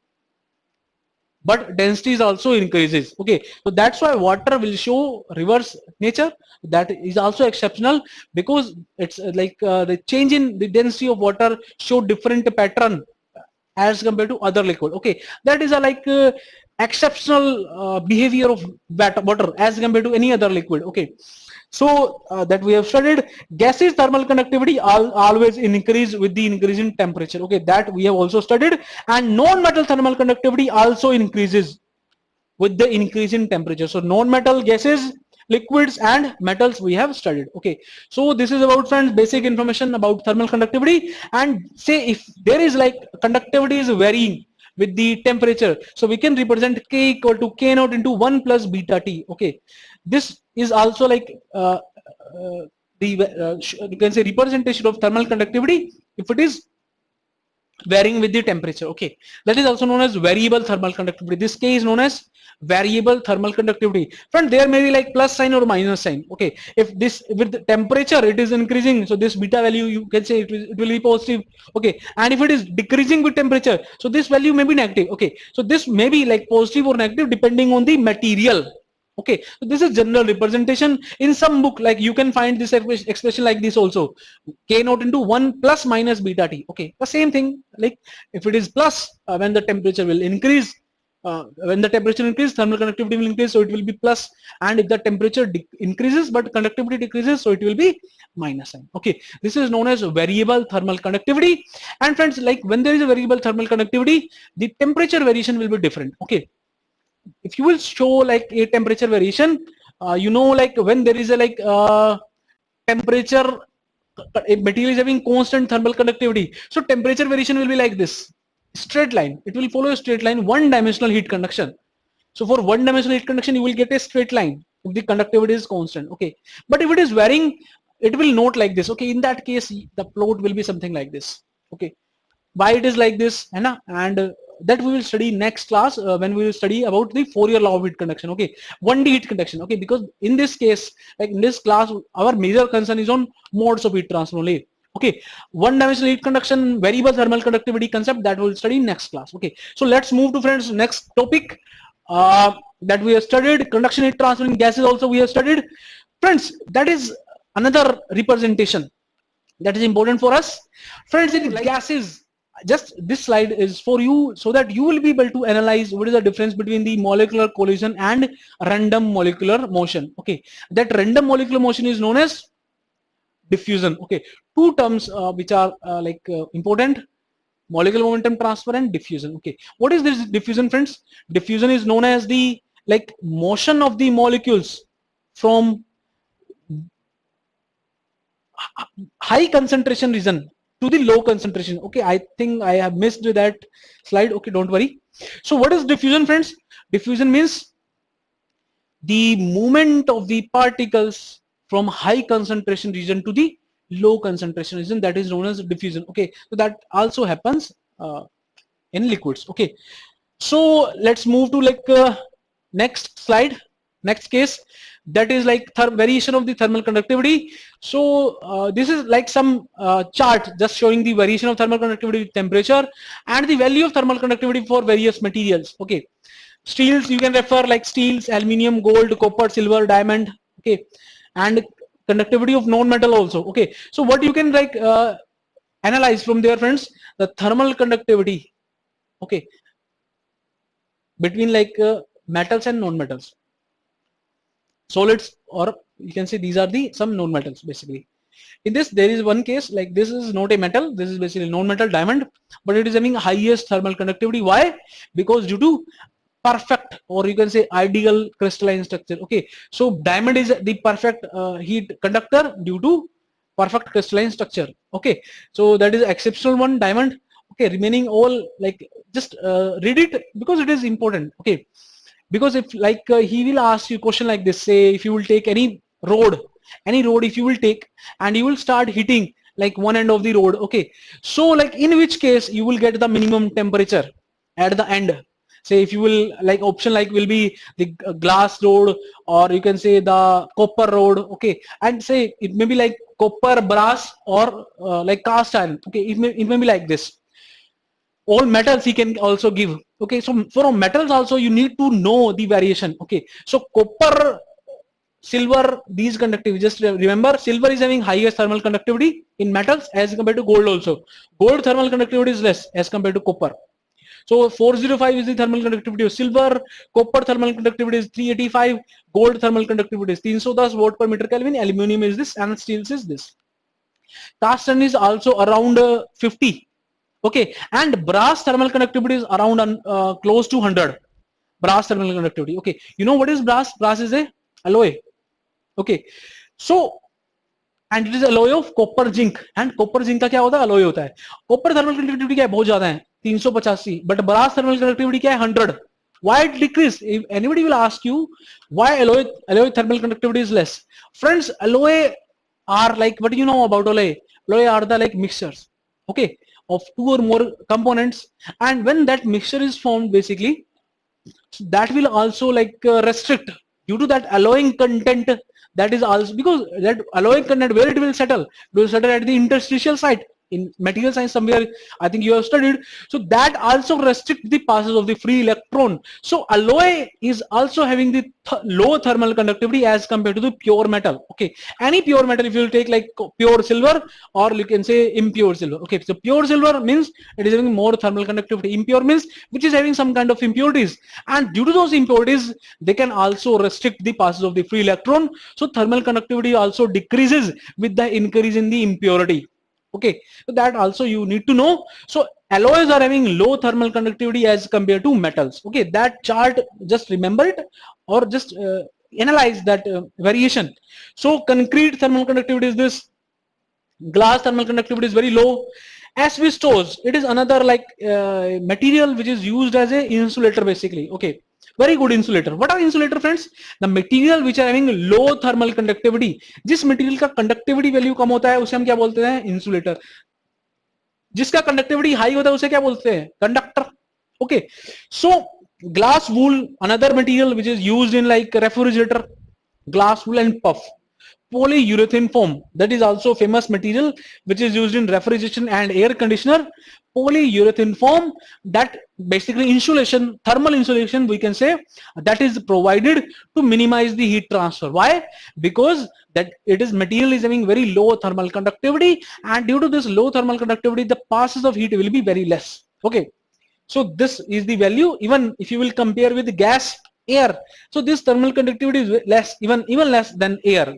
but density is also increases. Okay, so that's why water will show reverse nature. That is also exceptional, because it's like the change in the density of water show different pattern as compared to other liquid. Okay, that is a like exceptional behavior of water as compared to any other liquid. Okay, so that we have studied. Gases thermal conductivity always increase with the increase in temperature. Okay, that we have also studied. And non-metal thermal conductivity also increases with the increase in temperature. So non-metal gases, liquids and metals we have studied. Okay, so this is about, friends, basic information about thermal conductivity. And say if there is like conductivity is varying with the temperature, so we can represent K equal to K naught into 1 plus beta T. Okay, this is also like you can say representation of thermal conductivity if it is varying with the temperature. Okay, that is also known as variable thermal conductivity. This K is known as variable thermal conductivity. Friend, there may be like plus sign or minus sign. Okay, if this with the temperature it is increasing, so this beta value you can say it will be positive. Okay, and if it is decreasing with temperature, so this value may be negative. Okay, so this may be like positive or negative depending on the material. Okay, so this is general representation. In some book, like you can find this expression like this also, K naught into 1 plus minus beta T. Okay, the same thing, like if it is plus, when the temperature will increase, when the temperature increases, thermal conductivity will increase, so it will be plus. And if the temperature increases but conductivity decreases, so it will be minus sign. Okay, this is known as variable thermal conductivity. And friends, like when there is a variable thermal conductivity, the temperature variation will be different. Okay, if you will show like a temperature variation, you know, like when there is a like temperature, a material is having constant thermal conductivity, so temperature variation will be like this, straight line. It will follow a straight line, one dimensional heat conduction. So for one dimensional heat conduction you will get a straight line if the conductivity is constant. Okay, but if it is varying, it will not like this. Okay, in that case the plot will be something like this. Okay, why it is like this, है ना? And that we will study next class when we will study about the Fourier law of heat conduction. Okay, 1D heat conduction. Okay, because in this case, like in this class, our major concern is on modes of heat transfer only. Okay, one dimensional heat conduction, variable thermal conductivity concept, that we'll study next class. Okay, so let's move to friends next topic that we have studied. Conduction heat transfer in gases also we have studied. Friends, that is another representation that is important for us. Friends, in gases, just this slide is for you so that you will be able to analyze what is the difference between the molecular collision and random molecular motion. Okay, that random molecular motion is known as diffusion. Okay, two terms which are important: molecular momentum transfer and diffusion. Okay, what is this diffusion, friends? Diffusion is known as the motion of the molecules from high concentration region to the low concentration. Okay, I think I have missed that slide. Okay, don't worry. So what is diffusion, friends? Diffusion means the movement of the particles from high concentration region to the low concentration region, that is known as diffusion. Okay, so that also happens in liquids. Okay, so let's move to next slide, next case, that is variation of the thermal conductivity. So this is like some chart just showing the variation of thermal conductivity with temperature and the value of thermal conductivity for various materials. Okay, steels you can refer like steels, aluminium, gold, copper, silver, diamond. Okay, and conductivity of non-metal also. Okay, so what you can analyze from there, friends, the thermal conductivity. Okay, between metals and non-metals, solids, or you can say these are the some non-metals basically. In this there is one case, like this is not a metal, this is basically non-metal, diamond, but it is having highest thermal conductivity. Why? Because due to perfect, or you can say ideal crystalline structure. Okay, so diamond is the perfect heat conductor due to perfect crystalline structure. Okay, so that is exceptional one, diamond. Okay, remaining all just read it because it is important. Okay, because if he will ask you question like this, say if you will take any road if you will take and you will start hitting like one end of the road. Okay, so in which case you will get the minimum temperature at the end. Say if you will option will be the glass road, or you can say the copper road. Okay, and say it may be like copper, brass, or cast iron. Okay, it may be like this. All metals he can also give. Okay, so for metals also you need to know the variation. Okay, so copper, silver, these conductivity, just remember silver is having highest thermal conductivity in metals as compared to gold. Also gold thermal conductivity is less as compared to copper. So 405 is the thermal conductivity of silver, copper thermal conductivity is 385, gold thermal conductivity is 310 watt per meter Kelvin, aluminum is this, and steel is this. Cast iron is also around 50. Okay, and brass thermal conductivity is around close to 100. Brass thermal conductivity. Okay, you know what is brass? Brass is a alloy. Okay, so and it is alloy of copper zinc, and copper zinc का क्या होता है? alloy होता है. Copper thermal conductivity क्या है? बहुत ज्यादा है, 385, but brass thermal conductivity क्या है? 100. Why it decreased? If anybody will ask you why alloy thermal conductivity is less. Friends, alloy are what do you know about alloy? Alloy are the mixtures, okay, of two or more components, and when that mixture is formed basically, that will also restrict due to that alloying content. That is also because that alloying content, where it will settle? It will settle at the interstitial site in material science somewhere, I think you have studied. So that also restrict the passes of the free electron. So alloy is also having the low thermal conductivity as compared to the pure metal. Okay, any pure metal, if you will take pure silver, or you can say impure silver. Okay, so pure silver means it is having more thermal conductivity. Impure means which is having some kind of impurities, and due to those impurities they can also restrict the passes of the free electron. So thermal conductivity also decreases with the increase in the impurity. Okay, so that also you need to know. So alloys are having low thermal conductivity as compared to metals. Okay, that chart, just remember it, or just analyze that variation. So concrete thermal conductivity is this, glass thermal conductivity is very low. Asbestos, it is another material which is used as a insulator basically. Okay, very good insulator. What are insulator, friends? The material which are having low thermal conductivity. जिस material का conductivity value कम होता है उसे हम क्या बोलते हैं? Insulator. जिसका conductivity high होता है उसे क्या बोलते हैं? Conductor. Okay, so glass wool, another material which is used in like refrigerator, glass wool and puff. Polyurethane foam, that is also famous material which is used in refrigeration and air conditioner. Polyurethane foam, that basically insulation, thermal insulation we can say, that is provided to minimize the heat transfer. Why? Because that it is material is having very low thermal conductivity, and due to this low thermal conductivity the passes of heat will be very less. Okay, so this is the value. Even if you will compare with gas, air, so this thermal conductivity is less, even less than air.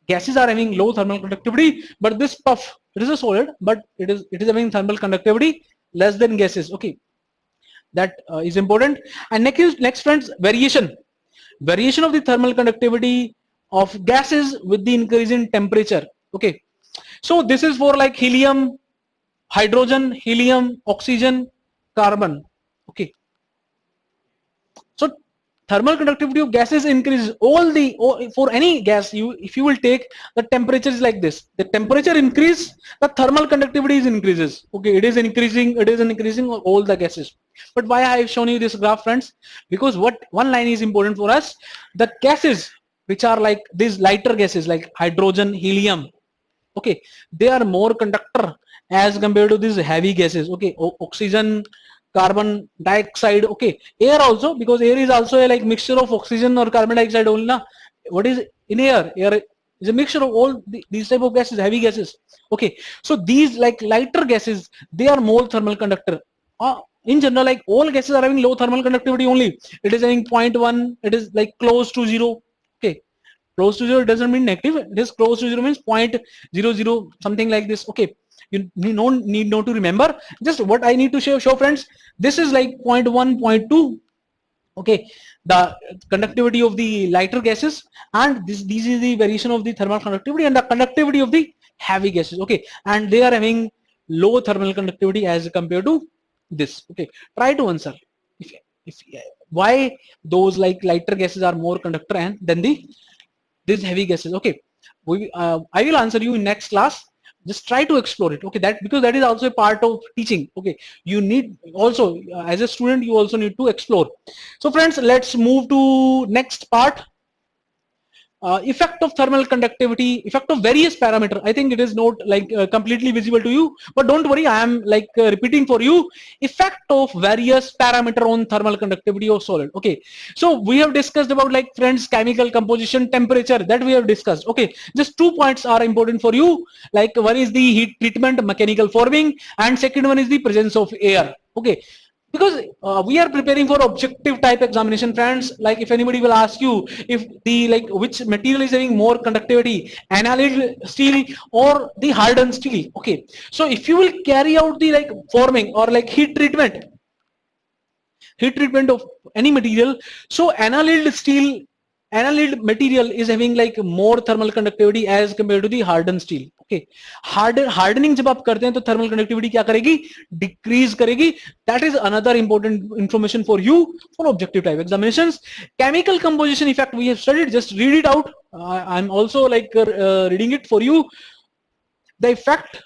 Gases are having low thermal conductivity, but this puff, it is a solid, but it is having thermal conductivity less than gases. Okay, that is important. And next friends, variation of the thermal conductivity of gases with the increase in temperature. Okay, so this is for like helium, hydrogen, helium, oxygen, carbon. Okay, so thermal conductivity of gases increases. For any gas, if you will take, the temperature is like this. The temperature increase, the thermal conductivity is increases. Okay, it is increasing all the gases. But why I have shown you this graph, friends? Because what one line is important for us: the gases which are like these lighter gases like hydrogen, helium. Okay, they are more conductor as compared to these heavy gases. Okay, oxygen, carbon dioxide. Okay, air also, because air is also a like mixture of oxygen or carbon dioxide only na. What is in air is a mixture of all these type of gases, heavy gases. Okay, so these like lighter gases, they are more thermal conductor. In general, like all gases are having low thermal conductivity only. It is having 0.1, it is like close to 0. Okay, close to 0 doesn't mean negative. It is close to 0 means 0.00 something like this. Okay, you don't need not to remember. Just what I need to show friends, this is like 0.1, 0.2. Okay, the conductivity of the lighter gases, and this is the variation of the thermal conductivity and the conductivity of the heavy gases. Okay, and they are having low thermal conductivity as compared to this. Okay, try to answer if why those like lighter gases are more conductor and than these heavy gases. Okay, I will answer you in next class. Just try to explore it. Okay, that because that is also a part of teaching. Okay, you need also as a student you also need to explore. So friends, let's move to next part. Effect of thermal conductivity, effect of various parameter. I think it is not like completely visible to you, but don't worry, I am like repeating for you. Effect of various parameter on thermal conductivity of solid. Okay, so we have discussed about like friends chemical composition, temperature, that we have discussed. Okay, just 2 points are important for you. Like one is the heat treatment, mechanical forming, and second one is the presence of air. Okay, because we are preparing for objective type examination, friends. Like if anybody will ask you if the like which material is having more conductivity, annealed steel or the hardened steel. Okay, so if you will carry out the like forming or like heat treatment of any material, so annealed material is having like more thermal conductivity as compared to the hardened steel. Okay, hardening जब आप करते हैं तो thermal conductivity क्या करेगी, decrease करेगी. That is another important information for you for objective type examinations. Chemical composition effect we have studied, just read it out. I'm also like reading it for you. The effect: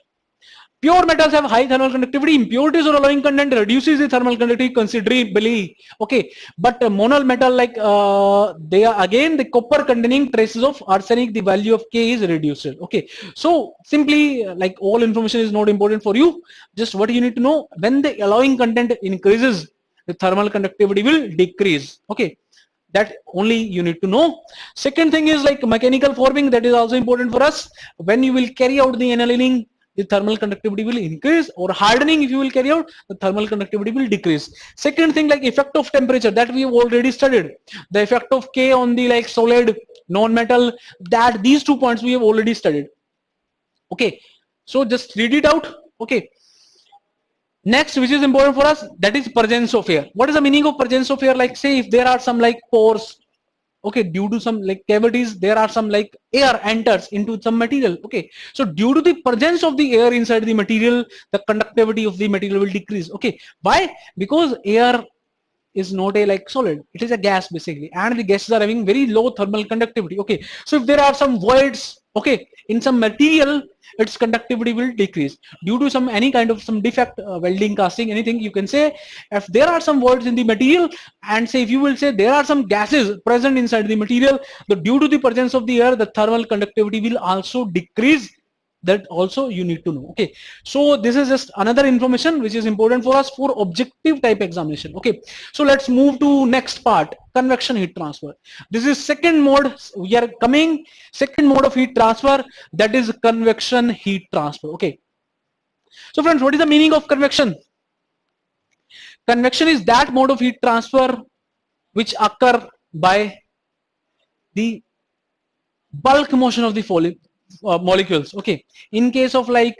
pure metals have high thermal conductivity. Impurities or alloying content reduces the thermal conductivity considerably. Okay, but monal metal like they are again the copper containing traces of arsenic, the value of K is reduced. Okay, so simply like all information is not important for you. Just what you need to know, when the alloying content increases, the thermal conductivity will decrease. Okay, that only you need to know. Second thing is like mechanical forming, that is also important for us. When you will carry out the annealing, the thermal conductivity will increase, or hardening if you will carry out, the thermal conductivity will decrease. Second thing, like effect of temperature, that we have already studied. The effect of K on the like solid, non-metal, that these 2 points we have already studied. Okay, so just read it out. Okay, next which is important for us, that is presence of air. What is the meaning of presence of air? Like say if there are some like pores, okay, due to some like cavities, there are some like air enters into some material. Okay, so due to the presence of the air inside the material, the conductivity of the material will decrease. Okay, why? Because air is not a like solid, it is a gas basically, and the gases are having very low thermal conductivity. Okay, so if there are some voids, okay, in some material, its conductivity will decrease due to some any kind of some defect, welding, casting, anything you can say. If there are some voids in the material, and say if you will say there are some gases present inside the material, the due to the presence of the air, the thermal conductivity will also decrease. That also you need to know. Okay, so this is just another information which is important for us for objective type examination. Okay, so let's move to next part, convection heat transfer. This is second mode, we are coming second mode of heat transfer, that is convection heat transfer. Okay, so friends, what is the meaning of convection? Convection is that mode of heat transfer which occur by the bulk motion of the molecules. Okay, in case of like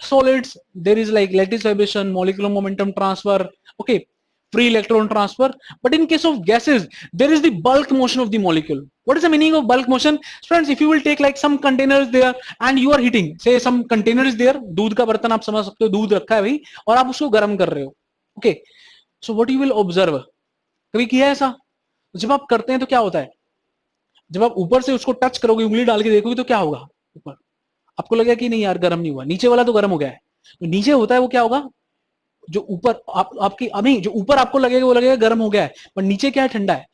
solids, there is like lattice vibration, molecular momentum transfer, okay, free electron transfer. But in case of gases, there is the bulk motion of the molecule. What is the meaning of bulk motion? Friends, if you will take like some containers there and you are heating, say some container is there, दूध का बर्तन आप समझ सकते हो, दूध रखा है भाई और आप उसको गर्म कर रहे हो. Okay, so what you will observe, कभी किया है ऐसा? जब आप करते हैं तो क्या होता है, जब आप ऊपर से उसको टच करोगे, उंगली डाल के देखोगे तो क्या होगा, ऊपर आपको लगेगा कि नहीं यार गर्म नहीं हुआ, नीचे वाला तो गर्म हो गया है. तो नीचे होता है वो क्या होगा, जो ऊपर आपकी अभी जो ऊपर आपको लगेगा वो लगेगा गर्म हो गया है, पर नीचे क्या है, ठंडा है.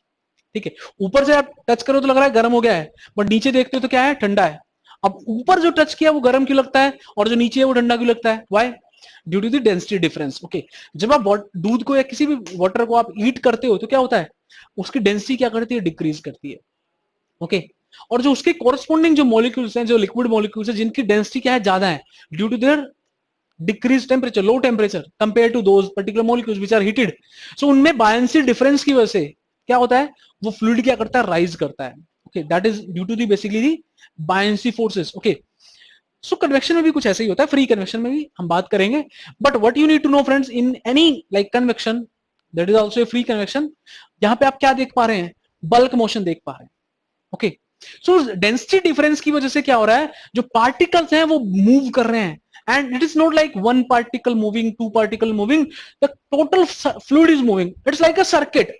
ठीक है, ऊपर से आप टच करो तो लग रहा है गर्म हो गया है, बट नीचे देखते हो तो क्या है, ठंडा है. अब ऊपर जो टच किया वो गर्म क्यों लगता है और जो नीचे है वो ठंडा क्यों लगता है? Why? Due to the density difference. Okay, जब आप दूध को या किसी भी वाटर को आप हीट करते हो तो क्या होता है, उसकी डेंसिटी क्या करती है, डिक्रीज करती है. ओके, और जो उसके कोरस्पोंडिंग जो मॉलिक्यूल्स हैं, जो लिक्विड मॉलिक्यूल्स हैं, जिनकी डेंसिटी क्या है, ज्यादा है, due to their decrease temperature, low temperature compare to those particular molecules which are heated. So उनमें बायंसी डिफरेंस की वजह से क्या होता है, वो फ्लूइड क्या करता है, राइज करता है. Okay, that is due to the basically the buoyancy forces. Okay, so convection में भी कुछ ऐसा ही होता है, फ्री कन्वेक्शन में भी हम बात करेंगे. But what you need to know friends, in any like convection, that is also a free convection, यहां पे आप क्या देख पा रहे हैं, बल्क मोशन देख पा रहे हैं. ओके, सो डेंसिटी डिफरेंस की वजह से क्या हो रहा है, जो पार्टिकल्स हैं वो मूव कर रहे हैं, and it is not like one particle moving, two particle moving, the total fluid is moving, it's like a circuit.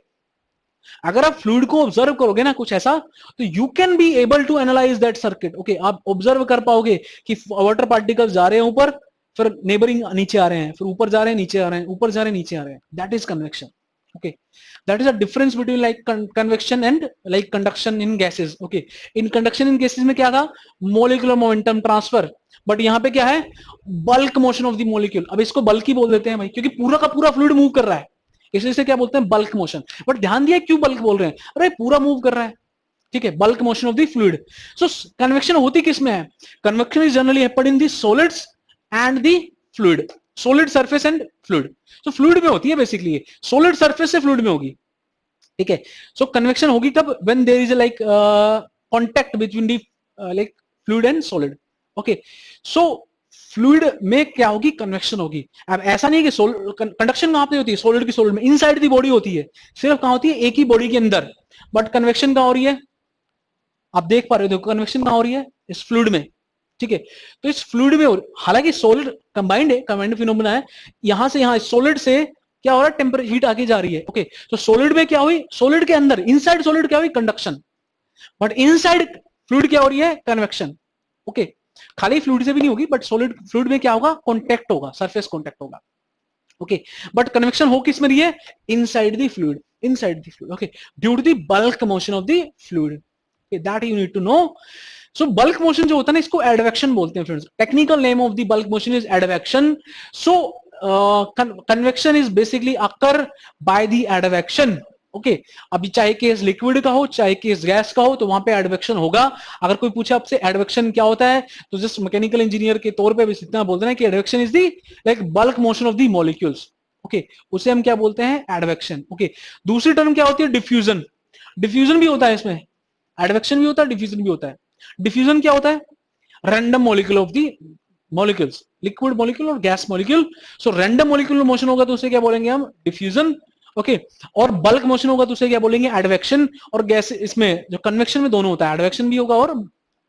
अगर आप फ्लूइड को ऑब्जर्व करोगे ना कुछ ऐसा, तो you can be able to analyze that circuit. Okay, आप observe कर पाओगे कि वाटर पार्टिकल्स जा रहे हैं ऊपर, फिर नेबरिंग नीचे आ रहे हैं, फिर ऊपर जा रहे हैं, नीचे आ रहे हैं, ऊपर जा रहे हैं, नीचे आ रहे हैं. That is convection. Okay, that is a difference between like convection and like conduction in gases. Okay, in conduction in gases में क्या था, molecular momentum transfer, but यहाँ पे क्या है, bulk motion of the molecule. अब इसको bulk ही बोल देते हैं भाई, क्योंकि पूरा का पूरा fluid move कर रहा है, इसलिए इसे क्या बोलते हैं, bulk motion. बट ध्यान दिया क्यों bulk बोल रहे हैं, अरे पूरा मूव कर रहा है. ठीक है, bulk motion of the fluid. So convection होती किस में है, convection is generally happened in the solids and the fluid, solid surface and fluid. तो फ्लूइड में होती है बेसिकली, ये सॉलिड सरफेस से फ्लूइड में होगी. ठीक है, सो कन्वेक्शन होगी कब, when there is like contact between the like fluid and solid. Okay, so fluid में क्या होगी, कन्वेक्शन होगी. अब ऐसा नहीं है कि कंडक्शन कहां पे होती है, सॉलिड की सॉलिड में, इनसाइड दी बॉडी होती है, सिर्फ कहां होती है, एक ही बॉडी के अंदर. बट कन्वेक्शन कहां हो रही है, आप देख पा रहे हो, देखो कन्वेक्शन कहां हो रही है, इस फ्लूइड में. ठीक है, तो इस फ्लूइड में, हालांकि सॉलिड कंबाइंड है, कंबाइंड फिनोमेना है, यहां से यहां सॉलिड से क्या हो रहा है, टेम्परेचर हीट आगे जा रही है. ओके, तो सॉलिड में क्या हुई, सॉलिड के अंदर इनसाइड सॉलिड क्या हुई, कंडक्शन, बट इनसाइड फ्लूइड क्या हो रही है, कन्वेक्शन. ओके, खाली फ्लूइड से भी नहीं होगी, बट सॉलिड फ्लूइड में क्या होगा, कॉन्टेक्ट होगा, सरफेस कॉन्टेक्ट होगा. ओके, बट कन्वेक्शन हो किस में रही है, inside the fluid, inside the fluid. Okay, due to the bulk motion of the fluid. That you need to know. So bulk motion जो होता है ना, इसको एडवेक्शन बोलते हैं friends. Technical name of the bulk motion is advection. So convection is basically occur by the advection. Okay, अभी चाहे case liquid का हो, चाहे केस गैस का हो, तो वहां पे एडवेक्शन होगा. अगर कोई पूछे आपसे एडवेक्शन क्या होता है, तो जस्ट मैकेनिकल इंजीनियर के तौर पे इतना बोलते हैं कि advection is the like bulk motion of the molecules. Okay, उसे हम क्या बोलते हैं, एडवेक्शन. ओके, दूसरी टर्म क्या होती है, डिफ्यूजन. डिफ्यूजन भी होता है इसमें, एडवेक्शन भी होता है, डिफ्यूजन भी होता है. डिफ्यूजन क्या होता है, random molecule of the molecules, liquid molecule और gas molecule. So random molecule motion होगा तो उसे क्या बोलेंगे हम, डिफ्यूजन. ओके, और बल्क मोशन होगा तो उसे क्या बोलेंगे, एडवेक्शन. और गैस, इसमें जो कन्वेक्शन में दोनों होता है, एडवेक्शन भी होगा और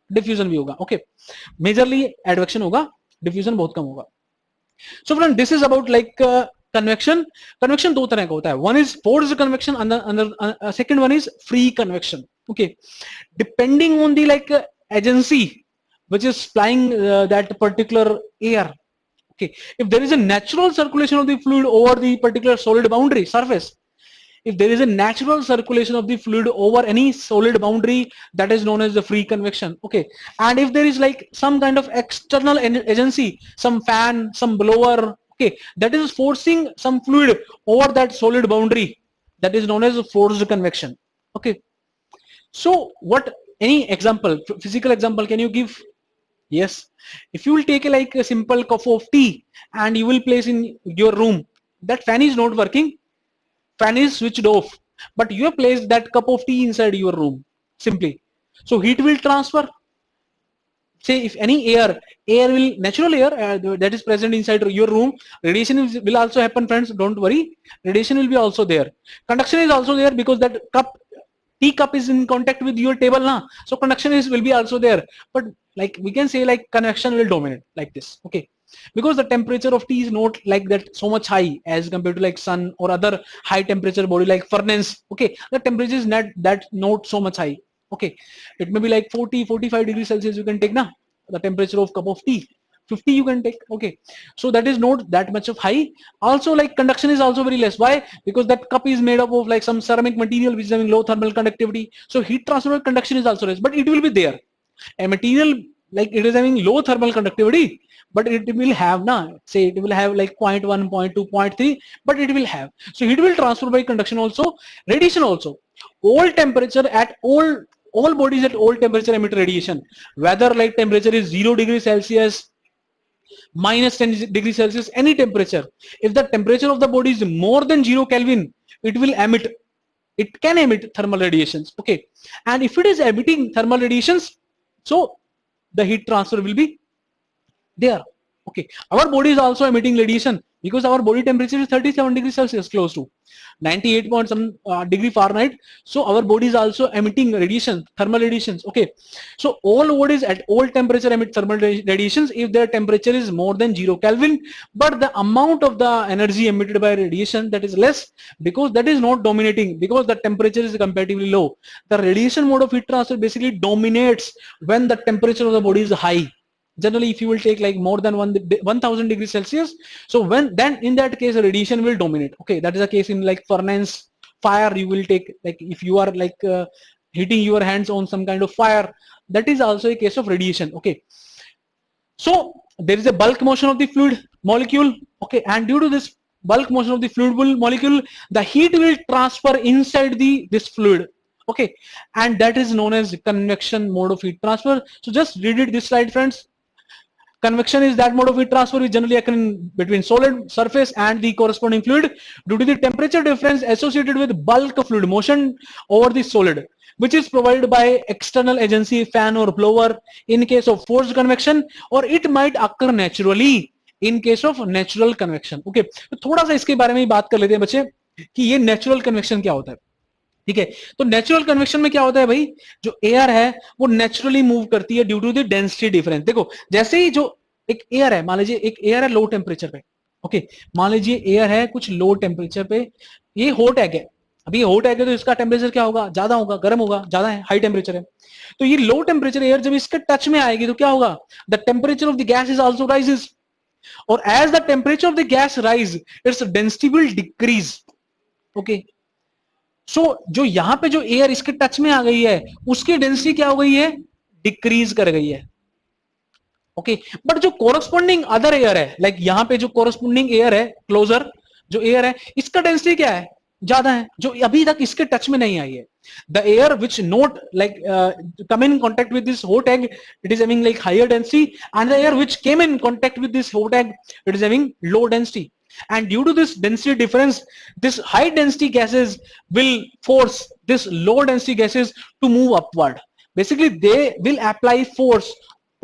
डिफ्यूजन भी होगा. ओके, मेजरली एडवेक्शन होगा, डिफ्यूजन बहुत कम होगा. सो friend, this is about like convection, convection दो तरह का होता है, वन इज फोर्स्ड कन्वेक्शन, अंदर second one is free convection. Okay, depending on the like agency which is supplying that particular air. Okay, if there is a natural circulation of the fluid over the particular solid boundary surface, if there is a natural circulation of the fluid over any solid boundary, that is known as the free convection. Okay, and if there is like some kind of external agency, some fan, some blower, okay, that is forcing some fluid over that solid boundary, that is known as forced convection. Okay, so what, any example, physical example can you give? Yes, if you will take like a simple cup of tea and you will place in your room, that fan is not working, fan is switched off, but you have placed that cup of tea inside your room simply, so heat will transfer. Say if any air will, natural air that is present inside your room, radiation will also happen, friends, don't worry, radiation will be also there. Conduction is also there because that cup, tea cup is in contact with your table now, so conduction is will be also there, but like we can say like convection will dominate like this. Okay, because the temperature of tea is not like that so much high as compared to like sun or other high temperature body like furnace. Okay, the temperature is not so much high. Okay, it may be like 40-45 degrees Celsius you can take now, the temperature of cup of tea, 50 you can take. Okay, so that is not that much of high. Also like conduction is also very less. Why? Because that cup is made up of like some ceramic material which is having low thermal conductivity, so heat transfer conduction is also less, but it will be there. A material like it is having low thermal conductivity, but it will have say it will have like 0.1, 0.2, 0.3, but it will have, so heat will transfer by conduction also. Radiation also, all temperature at all bodies at all temperature emit radiation, whether like temperature is 0 degrees Celsius, minus 10 degrees Celsius, any temperature. If the temperature of the body is more than 0 Kelvin, it will emit, it can emit thermal radiations. Okay, and if it is emitting thermal radiations, so the heat transfer will be there. Okay, our body is also emitting radiation because our body temperature is 37 degrees Celsius, close to 98 point some degree Fahrenheit. So our body is also emitting radiation, thermal radiations. Okay, so all bodies at all temperature emit thermal radiations if their temperature is more than 0 Kelvin, but the amount of the energy emitted by radiation, that is less, because that is not dominating, because the temperature is comparatively low. The radiation mode of heat transfer basically dominates when the temperature of the body is high. Generally if you will take like more than 1000 degrees Celsius, so when then in that case radiation will dominate. Okay, that is the case in like furnace fire. You will take like if you are like hitting your hands on some kind of fire, that is also a case of radiation. Okay, so there is a bulk motion of the fluid molecule. Okay, and due to this bulk motion of the fluid molecule, the heat will transfer inside the this fluid. Okay, and that is known as convection mode of heat transfer. So just read it this slide, friends. Convection is that mode of heat transfer which generally occurs between solid surface and the corresponding fluid due to the temperature difference associated with bulk fluid motion over the solid, which is provided by external agency, fan or blower in case of forced convection, or it might occur naturally in case of natural convection. Okay, तो थोड़ा सा इसके बारे में बात कर लेते हैं बच्चे कि ये नेचुरल कन्वेक्शन क्या होता है. ठीक है, तो नेचुरल कन्वेक्शन में क्या होता है भाई, जो एयर है वो नेचुरली मूव करती है due to the density difference. देखो जैसे ही जो एक एयर है, मान लीजिए एक एयर है लो टेम्परेचर पे. ओके, मान लीजिए एयर है कुछ लो टेम्परेचर पे, ये हॉट एग है. अभी हॉट एग है तो इसका टेम्परेचर क्या होगा, ज्यादा होगा, गर्म होगा, ज्यादा है, हाई टेम्परेचर है. तो ये लो टेम्परेचर एयर जब इसके टच में आएगी तो क्या होगा, the temperature of the gas is also rises, और as the temperature of the gas rise its density will decrease. Okay, so जो यहां पे जो एयर इसके टच में आ गई है उसकी डेंसिटी क्या हो गई है, डिक्रीज कर गई है. ओके, बट जो कोरस्पॉन्डिंग अदर एयर है, लाइक यहां पे जो कोरस्पॉन्डिंग एयर है क्लोजर जो एयर है, इसका डेंसिटी क्या है, ज्यादा है, जो अभी तक इसके टच में नहीं आई है. The air which not like come in contact with this hot egg, it is having like higher density, and the air which came in contact with this hot egg, it is having low density. And due to this density difference, this high density gases will force this low density gases to move upward. Basically they will apply force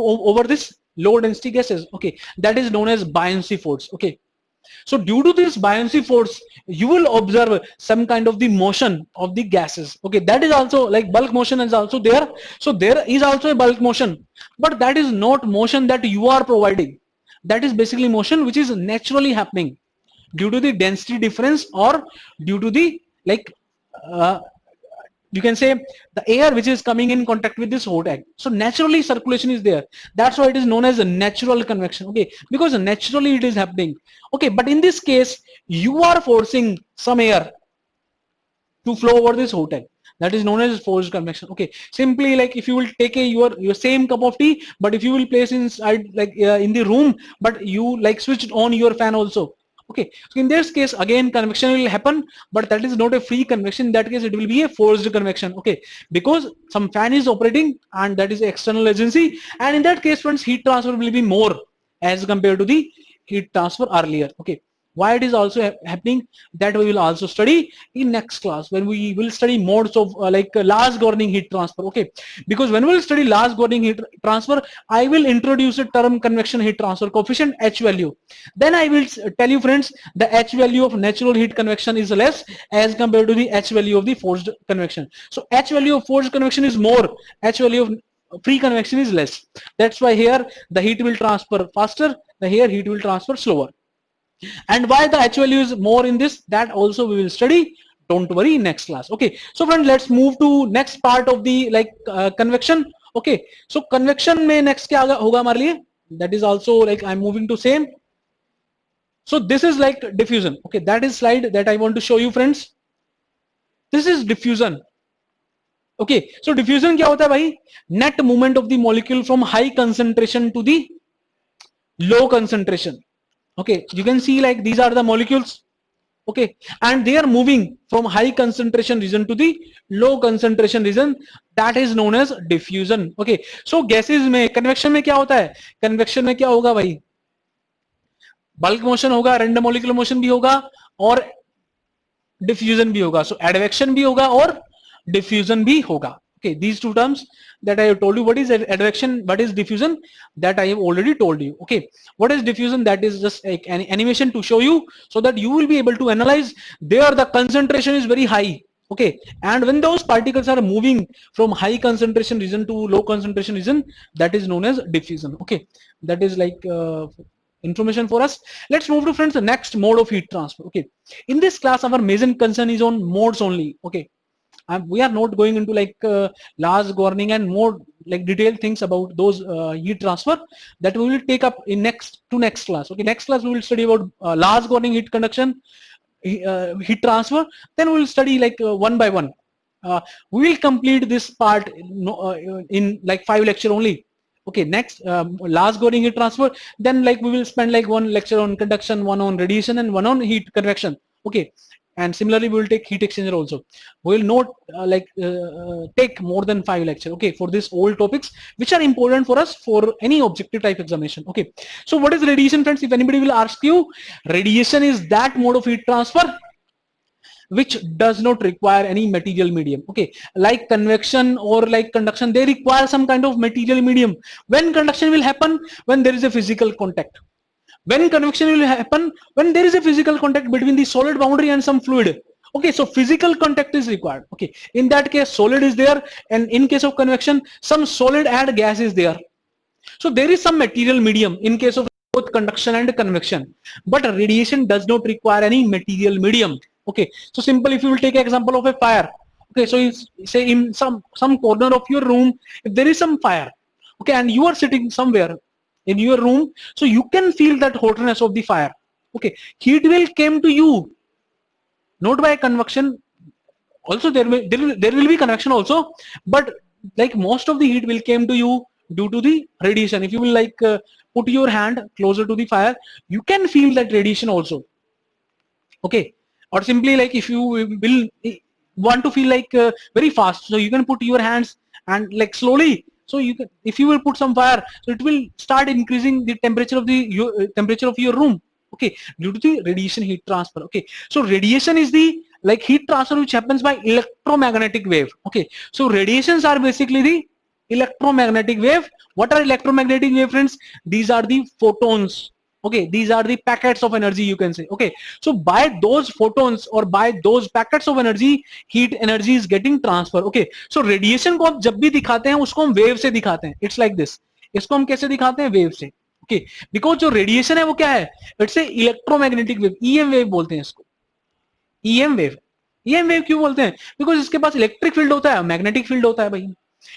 over this low density gases. Okay, that is known as buoyancy force. Okay, so due to this buoyancy force you will observe some kind of the motion of the gases. Okay, that is also like bulk motion is also there. So there is also a bulk motion, but that is not motion that you are providing. That is basically motion which is naturally happening due to the density difference or due to the like you can say the air which is coming in contact with this hot egg. So naturally circulation is there. That's why it is known as a natural convection. Okay, because naturally it is happening. Okay, but in this case you are forcing some air to flow over this hot egg. That is known as forced convection. Okay, simply like if you will take a your same cup of tea, but if you will place inside like in the room, but you like switched on your fan also. Okay, so in this case again convection will happen, but that is not a free convection. In that case it will be a forced convection. Okay, because some fan is operating and that is external agency, and in that case friends heat transfer will be more as compared to the heat transfer earlier. Okay, why it is also happening, that we will also study in next class when we will study modes of large Governing heat transfer. Okay, because when we will study large Governing heat transfer, I will introduce a term convection heat transfer coefficient H value. Then I will tell you friends the H value of natural heat convection is less as compared to the H value of the forced convection. So H value of forced convection is more, H value of free convection is less. That's why here the heat will transfer faster, the here heat will transfer slower. And why the H value is more in this, that also we will study. Don't worry, next class. Okay, so friend, let's move to next part of the convection. Okay, so convection में next क्या होगा हमारे लिए, that is also like I'm moving to same. So this is like diffusion. Okay, that is slide that I want to show you friends. This is diffusion. Okay, so diffusion क्या होता है भाई, net movement of the molecule from high concentration to the low concentration. Okay, you can see like these are the molecules. Okay, and they are moving from high concentration region to the low concentration region, that is known as diffusion. Okay, so gases में convection में क्या होता है, convection में क्या होगा भाई, bulk motion होगा, रैंडम मॉलिक्यूलर मोशन भी होगा और डिफ्यूजन भी होगा. सो एडवेक्शन भी होगा और डिफ्यूजन भी होगा. Okay, these two terms that I have told you. What is advection, what is diffusion, that I have already told you. Okay, what is diffusion, that is just like an animation to show you so that you will be able to analyze. There the concentration is very high. Okay, and when those particles are moving from high concentration region to low concentration region, that is known as diffusion. Okay, that is like information for us. Let's move to friends the next mode of heat transfer. Okay, in this class our major concern is on modes only. Okay, we are not going into like large Governing and more like detailed things about those heat transfer, that we will take up in next class. Okay, next class we will study about large Governing heat conduction, heat transfer. Then we will study like one by one. We will complete this part in like 5 lecture only. Okay, next large Governing heat transfer, then like we will spend like 1 lecture on conduction, 1 on radiation and 1 on heat convection. Okay, and similarly we will take heat exchanger also. We will not take more than 5 lecture. Okay, for these all topics which are important for us for any objective type examination. Okay, so what is radiation friends? If anybody will ask you, radiation is that mode of heat transfer which does not require any material medium. Okay, like convection or like conduction, they require some kind of material medium. When conduction will happen, when there is a physical contact. When convection will happen, when there is a physical contact between the solid boundary and some fluid. Okay, so physical contact is required. Okay, in that case solid is there, and in case of convection some solid and gas is there. So there is some material medium in case of both conduction and convection, but radiation does not require any material medium. Okay, so simple, if you will take example of a fire. Okay, so you say in some corner of your room, if there is some fire, okay, and you are sitting somewhere in your room, so you can feel that hotness of the fire. Okay, heat will came to you not by convection. Also there will be convection also, but like most of the heat will came to you due to the radiation. If you will like put your hand closer to the fire, you can feel that radiation also. Okay, or simply like if you will want to feel like very fast, so you can put your hands and like slowly. So you can, if you will put some fire, so it will start increasing the temperature of the temperature of your room. Okay, due to the radiation heat transfer. Okay, so radiation is the like heat transfer which happens by electromagnetic wave. Okay, so radiations are basically the electromagnetic wave. What are electromagnetic wave friends? These are the photons. Okay, these are the packets of energy, you can say. Okay, so by those photons or by those packets of energy, heat energy is getting transferred. Okay, so radiation को आप जब भी दिखाते हैं उसको हम wave से दिखाते हैं. It's like this. इसको हम कैसे दिखाते हैं? Wave से. ओके, बिकॉज जो रेडिएशन है वो क्या है, it's a electromagnetic wave, EM wave बोलते हैं इसको, ईएम वेव। ईएम वेव क्यों बोलते हैं, बिकॉज इसके पास इलेक्ट्रिक फील्ड होता है, मैग्नेटिक फील्ड होता है भाई,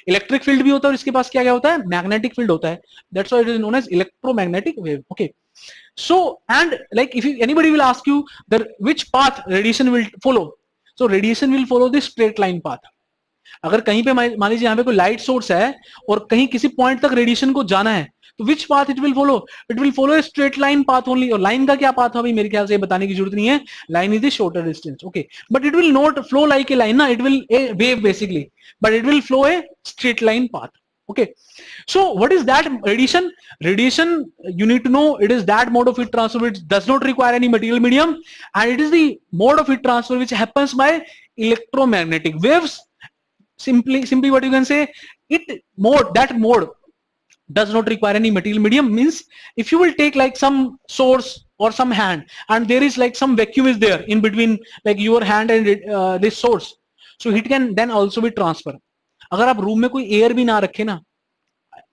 इलेक्ट्रिक फील्ड भी होता है और इसके पास क्या क्या होता है, मैग्नेटिक फील्ड होता है, that's why it is known as electromagnetic wave. Okay, so and like if you, anybody will ask you the which path radiation will follow, so radiation will follow the straight line path। अगर कहीं पे मान लीजिए यहाँ पे कोई light source है और कहीं किसी पॉइंट तक रेडिएशन को जाना है, तो विच path it will follow, it will follow A straight line path only. और लाइन का क्या पाथ है अभी मेरे ख्याल से बताने की जरूरत नहीं है, line is the shorter distance. Okay, but it will not flow like a line ना, it will a wave basically, but it will flow a straight line path. Okay, so what is that radiation? Radiation, you need to know, it is that mode of heat transfer which does not require any material medium, and it is the mode of heat transfer which happens by electromagnetic waves. Simply what you can say, that mode does not require any material medium, means if you will take like some source or some hand and there is like some vacuum is there in between like your hand and this source, so heat can then also be transferred। अगर आप room में कोई air भी ना रखे ना,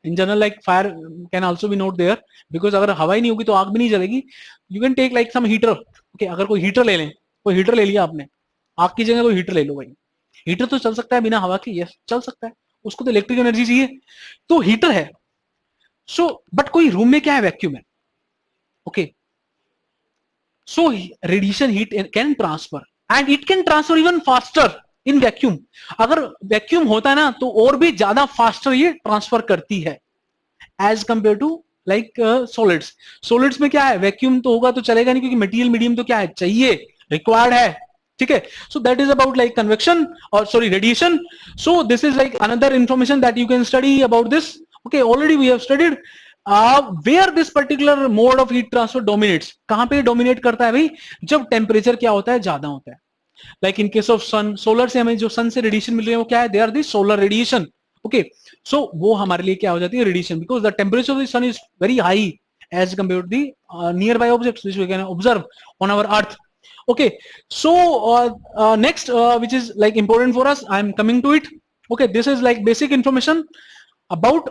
in general like fire can also be not there, because अगर हवा ही नहीं होगी तो आग भी नहीं जलेगी। You can take like some heater. Okay, अगर कोई हीटर ले लें, कोई हीटर ले लिया आपने, आग की जगह कोई हीटर ले लो भाई, हीटर तो चल सकता है बिना हवा के, यस चल सकता है, उसको तो इलेक्ट्रिक एनर्जी चाहिए, तो हीटर है। सो बट कोई रूम में क्या है, वैक्यूम है। Okay, so radiation heat can transfer and it can transfer even faster in vacuum. अगर वैक्यूम होता है ना तो और भी ज्यादा फास्टर ये ट्रांसफर करती है as compare to like solids. Solids में क्या है, वैक्यूम तो होगा तो चलेगा नहीं, क्योंकि मटेरियल मीडियम तो क्या है, चाहिए, रिक्वायर्ड है। ठीक है, so that is about like convection और sorry radiation. So this is like another information that you can study about this. Okay, already we have studied where this particular mode of heat transfer dominates. कहां पे dominate करता है भाई, जब temperature क्या होता है, ज्यादा होता है। Like in case of sun, solar से हमें जो सन से रेडिएशन मिल रही है वो क्या है, they are the solar radiation. Okay, so वो हमारे लिए क्या हो जाती है, radiation, because the temperature of the sun is very high as compare to the nearby objects which we can observe on our earth. Okay, so next which is like important for us, I am coming to it. Okay, this is like basic information about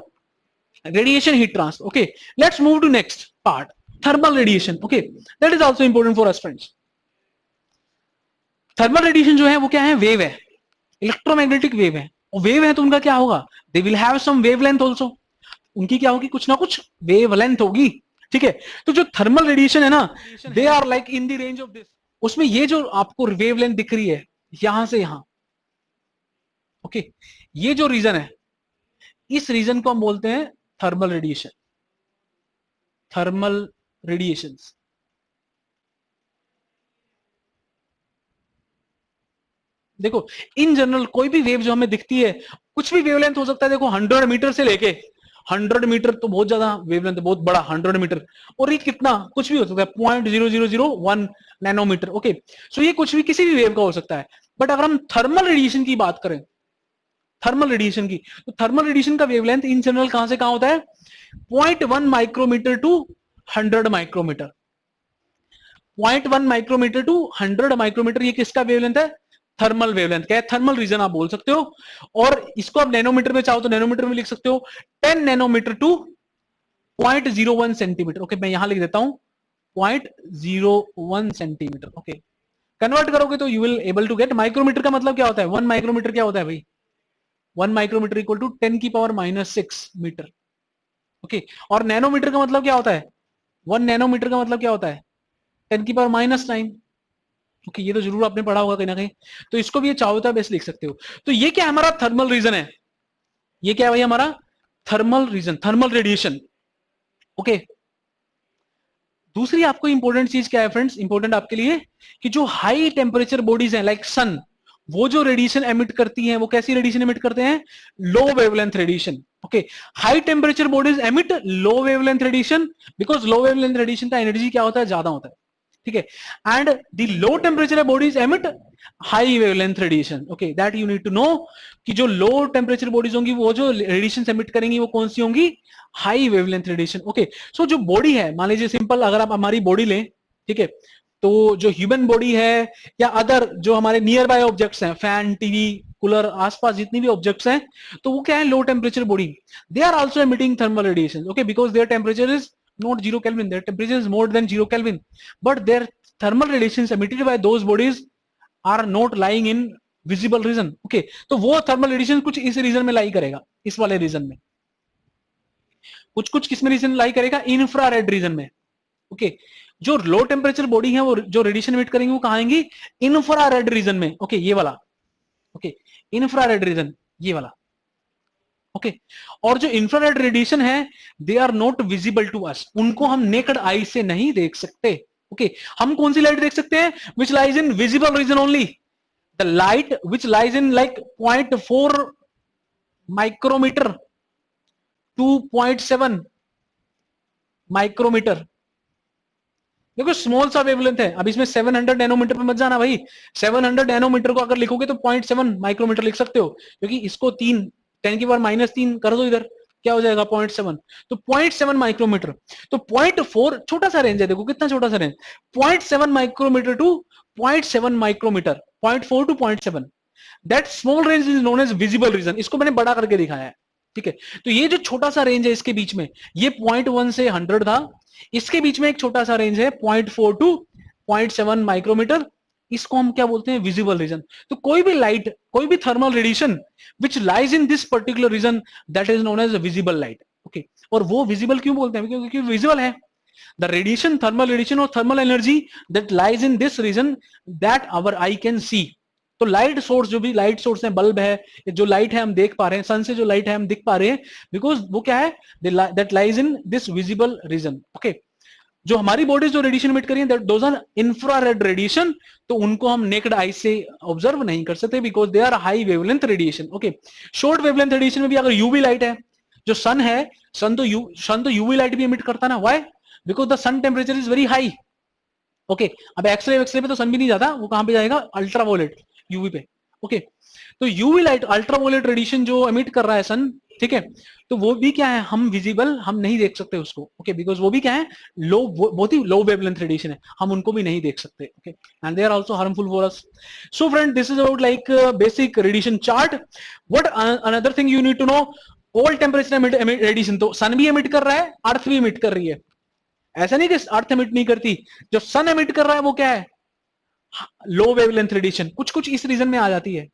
radiation heat transfer. Okay, let's move to next part, thermal radiation. Okay, that is also important for us friends। Thermal radiation जो है वो क्या है, wave है, electromagnetic wave है, और wave है तो उनका क्या होगा, they will have some wavelength also, उनकी क्या होगी, कुछ ना कुछ वेवलेंथ होगी। ठीक है, तो जो थर्मल रेडिएशन है ना, they are like in the range of this. उसमें ये जो आपको वेवलेंथ दिख रही है यहां से यहां, ओके, ये जो रीजन है, इस रीजन को हम बोलते हैं थर्मल रेडिएशन, थर्मल रेडिएशंस। देखो इन जनरल कोई भी वेव जो हमें दिखती है, कुछ भी वेवलेंथ हो सकता है। देखो 100 मीटर से लेके 100 मीटर तो बहुत ज्यादा वेवलेंथ है, बहुत बड़ा 100 मीटर, और ये कितना कुछ भी हो सकता है, 0.0001 नैनोमीटर। ओके, सो ये कुछ भी किसी भी वेव का हो सकता है। बट अगर हम थर्मल रेडिएशन की बात करें, थर्मल रेडिएशन की, तो थर्मल रेडिएशन का वेवलेंथ इन जनरल कहां से कहां होता है, 0.1 micrometer to 100 micrometer, 0.1 micrometer to 100 micrometer, ये किसका वेवलेंथ है, थर्मल वेवलेंथ। क्या है, थर्मल रीजन आप बोल सकते हो, और इसको आप नैनोमीटर में चाहो तो नैनोमीटर में लिख सकते हो, 10 नैनोमीटर टू 0.01 सेंटीमीटर। ओके, मैं यहां लिख देता हूं 0.01 सेंटीमीटर। ओके, कन्वर्ट करोगे तो you will able to get, micrometer का मतलब क्या होता है, 1 माइक्रोमीटर क्या होता है भाई, 1 माइक्रोमीटर इक्वल टू 10 की पावर -6 मीटर। ओके, और नैनोमीटर का मतलब क्या होता है, 1 नैनोमीटर का मतलब क्या होता है, 10 की पावर -9। ओके, ये तो जरूर आपने पढ़ा होगा कहीं ना कहीं, तो इसको भी ये चाहो तो बेस लिख सकते हो। तो ये क्या हमारा थर्मल रीजन है, ये क्या है भाई हमारा thermal region, thermal radiation. Okay, दूसरी आपको इंपॉर्टेंट चीज क्या है फ्रेंड्स, इंपॉर्टेंट आपके लिए, कि जो हाई टेम्परेचर बॉडीज हैं लाइक सन, वो जो रेडिएशन एमिट करती हैं वो कैसी रेडिएशन एमिट करते हैं, low wavelength radiation. Okay, high temperature bodies emit low wavelength radiation, because low wavelength radiation का एनर्जी क्या होता है, ज्यादा होता है। ठीक है, and the low temperature bodies emit high wavelength radiation. Okay, that you need to know, कि जो लो टेम्परेचर बॉडीज होंगी वो जो रेडिएशन एमिट करेंगी वो कौन सी होंगी, high wavelength radiation. Okay, so जो बॉडी है, मान लीजिए सिंपल अगर आप हमारी बॉडी लें, ठीक है, तो जो ह्यूमन बॉडी है या अदर जो हमारे नियर बाय ऑब्जेक्ट्स हैं, फैन, टीवी, कूलर, आसपास जितनी भी ऑब्जेक्ट्स हैं, तो वो क्या है, low temperature body, they are also emitting thermal radiation. Okay, because their temperature is not 0 Kelvin. Their temperature is more than 0 Kelvin, but their thermal radiations emitted by those bodies are not lying in visible region. Okay, तो वो thermal radiation कुछ इस reason में लाई करेगा, इस वाले reason में, कुछ कुछ किस में रीजन लाई करेगा, इंफ्रारेड रीजन में. Okay okay. जो लो टेम्परेचर बॉडी है वो जो रेडिएशन एमिट करेंगे वो कहां आएंगी, इंफ्रारेड रीजन में. ओके okay, ये वाला. ओके, इंफ्रारेड रीजन ये वाला. Okay okay. और जो इंफ्रारेड रेडिएशन है they are not visible to us, उनको हम नेकड आई से नहीं देख सकते. Okay okay. हम कौन सी लाइट देख सकते हैं, which lies in visible region only, the light which lies in like 0.4 micrometer to 0.7 micrometer. देखो स्मॉल सा वेवलेंथ है. अब इसमें 700 नैनोमीटर पे मत जाना भाई, 700 नैनोमीटर को अगर लिखोगे तो 0.7 माइक्रोमीटर लिख सकते हो, क्योंकि इसको 10⁻³ कर दो इधर, क्या हो जाएगा 0.7, तो 0.7 माइक्रोमीटर. तो 0.4 छोटा सा रेंज है, देखो कितना छोटा सा range, 0.7 micrometer to 0.7 micrometer, 0.4 to 0.7. That small range is known as visible region. इसको मैंने बड़ा करके दिखाया है. ठीक है, तो ये जो छोटा सा रेंज है इसके बीच में, ये 0.1 से 100 था, इसके बीच में एक छोटा सा रेंज है 0.4 टू 0.7 माइक्रोमीटर, इसको हम क्या बोलते हैं, विजिबल रीजन. तो कोई भी लाइट, कोई भी thermal radiation which lies in this particular region, that is known as visible light. Okay, और वो विजिबल क्यों बोलते हैं, क्योंकि विजिबल है. द रेडिएशन, थर्मल रेडिएशन और thermal energy that lies in this region that our eye can see. तो light source, जो भी लाइट सोर्स है, बल्ब है, जो लाइट है हम देख पा रहे हैं, सन से जो लाइट है हम दिख पा रहे हैं, बिकॉज वो क्या है, that lies in this visible region. Okay, जो हमारी बॉडी जो रेडिएशन इमिट करी है, दोज आर इंफ्रारेड रेडिएशन, तो उनको हम नेक्ड आई से ऑब्जर्व नहीं कर सकते, because they are high wavelength radiation. Okay, short wavelength radiation में भी अगर यूवी लाइट है, जो सन है, सन तो यूवी लाइट भी इमिट करता ना. Why, because the sun temperature is very high. Okay, अब एक्सरे पे तो सन भी नहीं जाता, वो कहां पे जाएगा, अल्ट्रावोलेट, यूवी पे. ओके, तो यूवी लाइट, अल्ट्रावोलेट रेडिएशन जो एमिट कर रहा है सन, ठीक है, तो वो भी क्या है, हम विजिबल, हम नहीं देख सकते उसको. ओके, बिकॉज वो भी क्या है, लो, बहुत ही लो वेवलेंथ रेडिएशन है, हम उनको भी नहीं देख सकते. Okay, and they are also harmful for us. So friend, this is about like basic radiation chart. What another thing you need to know, all temperature radiation, तो सन भी एमिट कर रहा है, अर्थ भी एमिट कर रही है. ऐसा नहीं कि अर्थ एमिट नहीं करती, जो सन एमिट कर रहा है वो क्या है, लो वेवलेंथ रेडिएशन, कुछ कुछ इस रीजन में आ जाती है.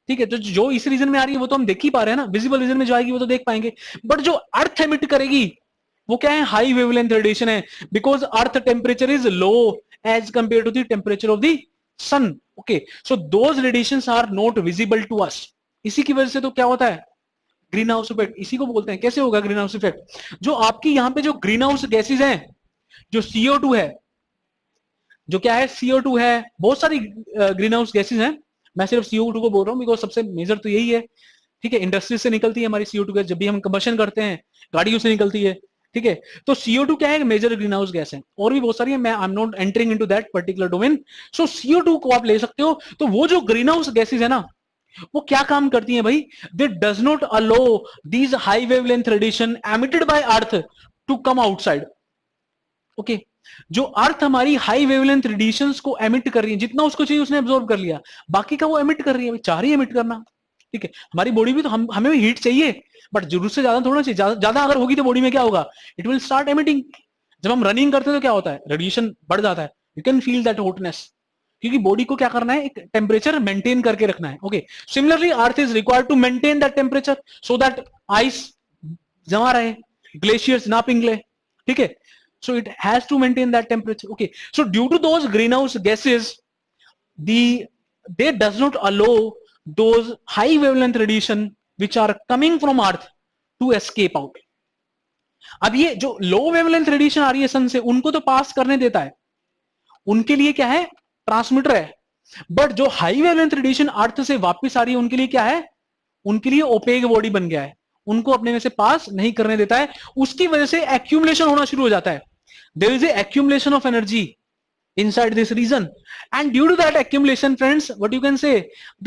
ठीक है, तो जो इस रीजन में आ रही है वो तो हम देख ही पा रहे हैं ना, विजिबल रीजन में जो आएगी वो तो देख पाएंगे, बट जो अर्थ एमिट करेगी वो क्या है, हाई वेवलेंथ रेडिएशन है, because earth temperature is low as compare to the temperature of the sun. Okay, so those radiations are not visible to us. इसी की वजह से तो क्या होता है, ग्रीन हाउस इफेक्ट, इसी को बोलते हैं. कैसे होगा ग्रीन हाउस इफेक्ट, जो आपकी यहाँ पे जो ग्रीन हाउस गैसेज हैं, जो CO2 है, जो क्या है, CO2 है, बहुत सारी ग्रीन हाउस गैसेज हैं, मैं सिर्फ CO2 को बोल रहा हूँ बिकॉज सबसे मेजर तो यही है. ठीक है, इंडस्ट्री से निकलती है हमारी CO2 गैस, जब भी हम कंबशन करते हैं गाड़ियों से निकलती है. ठीक है, तो CO2 क्या है, मेजर ग्रीन हाउस गैस है, और भी बहुत सारी है, मैं I am not entering into that particular domain. So CO2 को आप ले सकते हो. तो वो जो ग्रीन हाउस गैसेज है ना, वो क्या काम करती हैं भाई, they does not allow these high wavelength radiation emitted by earth to come outside. Okay, जो अर्थ हमारी हाई वेवलेंथ रेडिएशंस को एमिट कर रही है, जितना उसको चाहिए उसने एब्जॉर्ब कर लिया, बाकी का वो एमिट कर रही है, चाह रही है एमिट करना. ठीक है, हमारी बॉडी भी तो हमें भी हीट चाहिए, बट जरूरत से ज्यादा थोड़ा चाहिए. ज्यादा अगर होगी तो बॉडी में क्या होगा, इट विल स्टार्ट एमिटिंग. जब हम रनिंग करते हैं तो क्या होता है, रेडिएशन बढ़ जाता है, you can feel that hotness, क्योंकि बॉडी को क्या करना है, एक टेम्परेचर मेंटेन करके रखना है. Okay, similarly earth is required to maintain that temperature so that ice जमा रहे, ग्लेशियर्स ना पिघले. ठीक है, so it has to maintain that temperature. Okay, so due to those greenhouse gases, they does not allow those high wavelength radiation which are coming from earth to escape out. अब ये जो लो wavelength radiation आ रही है सन से, उनको तो पास करने देता है, उनके लिए क्या है, ट्रांसमीटर है. बट जो हाई वेवलेंथ रेडिएशन अर्थ से वापस आ रही है, उनके लिए क्या है, उनके लिए ओपेक बॉडी बन गया है, उनको अपने में से पास नहीं करने देता है. उसकी वजह से एक्यूमुलेशन होना शुरू हो जाता है. There is a accumulation of energy inside this region, and due to that accumulation, friends, what you can say,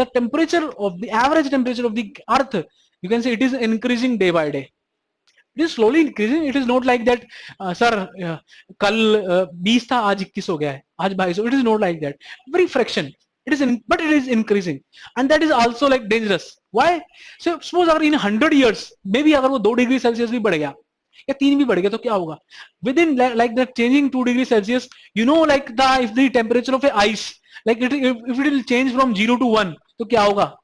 the temperature of the average temperature of the earth, you can say it is increasing day by day. It is slowly increasing. It is not like that, sir, कल 20 था, आज 21 हो गया है, आज 22. It is not like that. Very fraction. It is but it is increasing, and that is also like dangerous. Why? So suppose अगर in 100 years, maybe अगर वो 2 डिग्री सेल्सियस भी बढ़ गया, या 3 भी बढ़ गया तो क्या होगा? With in like the changing 2 degree Celsius, you know like the if the temperature of A ice, like it if it will change from 0 to 1, तो क्या होगा?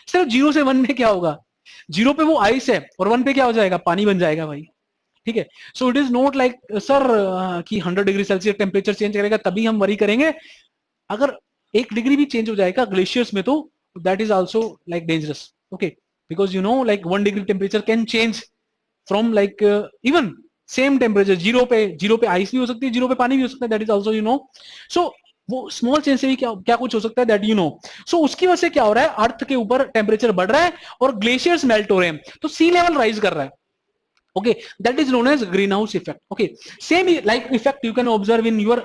सिर्फ 0 से 1 में क्या होगा? 0 पे वो आइस है और 1 पे क्या हो जाएगा? पानी बन जाएगा भाई, ठीक है। So it is not like sir कि 100 डिग्री सेल्सियस टेम्परेचर चेंज करेगा तभी हम वरी करेंगे। अगर 1 डिग्री भी चेंज हो जाएगा ग्लेशियर्स में तो that is also like dangerous, okay, because you know like 1 degree temperature can change from like even same temperature, zero पे आइस भी हो सकती है, जीरो पे पानी भी हो सकता है, that is also you know. So वो स्मॉल चेंज से भी क्या क्या कुछ हो सकता है, दैट यू नो। सो उसकी वजह से क्या हो रहा है, अर्थ के ऊपर टेम्परेचर बढ़ रहा है और ग्लेशियर्स मेल्ट हो रहे हैं, तो सी लेवल राइज कर रहा है, okay, that is known as greenhouse effect, okay, same like effect you can observe in your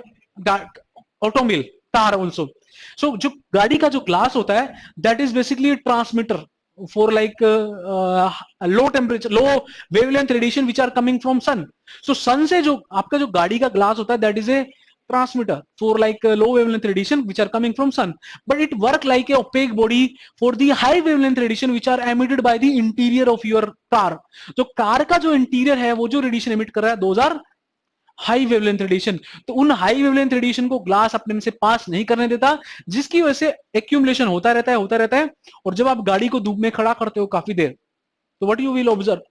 automobile car also। so जो गाड़ी का जो ग्लास होता है that is basically a transmitter for like low temperature, low wavelength radiation which are coming from sun। so sun से जो आपका जो गाड़ी का ग्लास होता है that is a transmitter for like low wavelength radiation which are coming from sun, but it work like a opaque body for the high wavelength radiation which are emitted by the interior of your car। जो car का जो interior है वो जो radiation emit कर रहा है 2000 high wavelength radiation, तो उन हाई वेवलेंथ रेडिएशन को ग्लास अपने में से पास नहीं करने देता, जिसकी वजह से एक्यूमुलेशन होता रहता है। और जब आप गाड़ी को धूप में खड़ा करते हो काफी देर, तो what you will observe,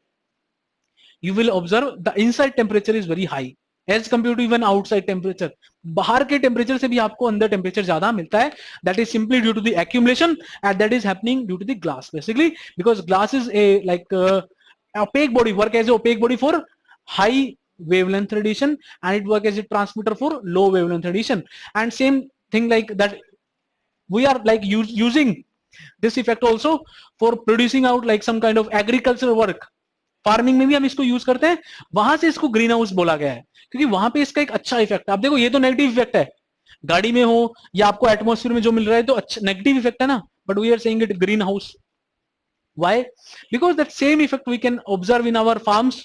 you will observe the inside temperature is very high as compared to even outside temperature। बाहर के टेम्परेचर से भी आपको अंदर टेम्परेचर ज्यादा मिलता है, that is simply due to the accumulation and that is happening due to the glass basically, because glass is a like opaque body, work as a opaque body for high wavelength radiation and it work as a transmitter for low wavelength radiation। and same thing like that we are like using this effect also for producing out like some kind of agricultural work। Farming में भी हम इसको use करते हैं, वहां से इसको green house बोला गया है क्योंकि वहां पे इसका एक अच्छा इफेक्ट है। आप देखो ये तो नेगेटिव इफेक्ट है, गाड़ी में हो या आपको एटमोस्फेयर में जो मिल रहा है तो अच्छा नेगेटिव इफेक्ट है ना, but we are saying it greenhouse. Why? Because that same effect we can observe in our farms.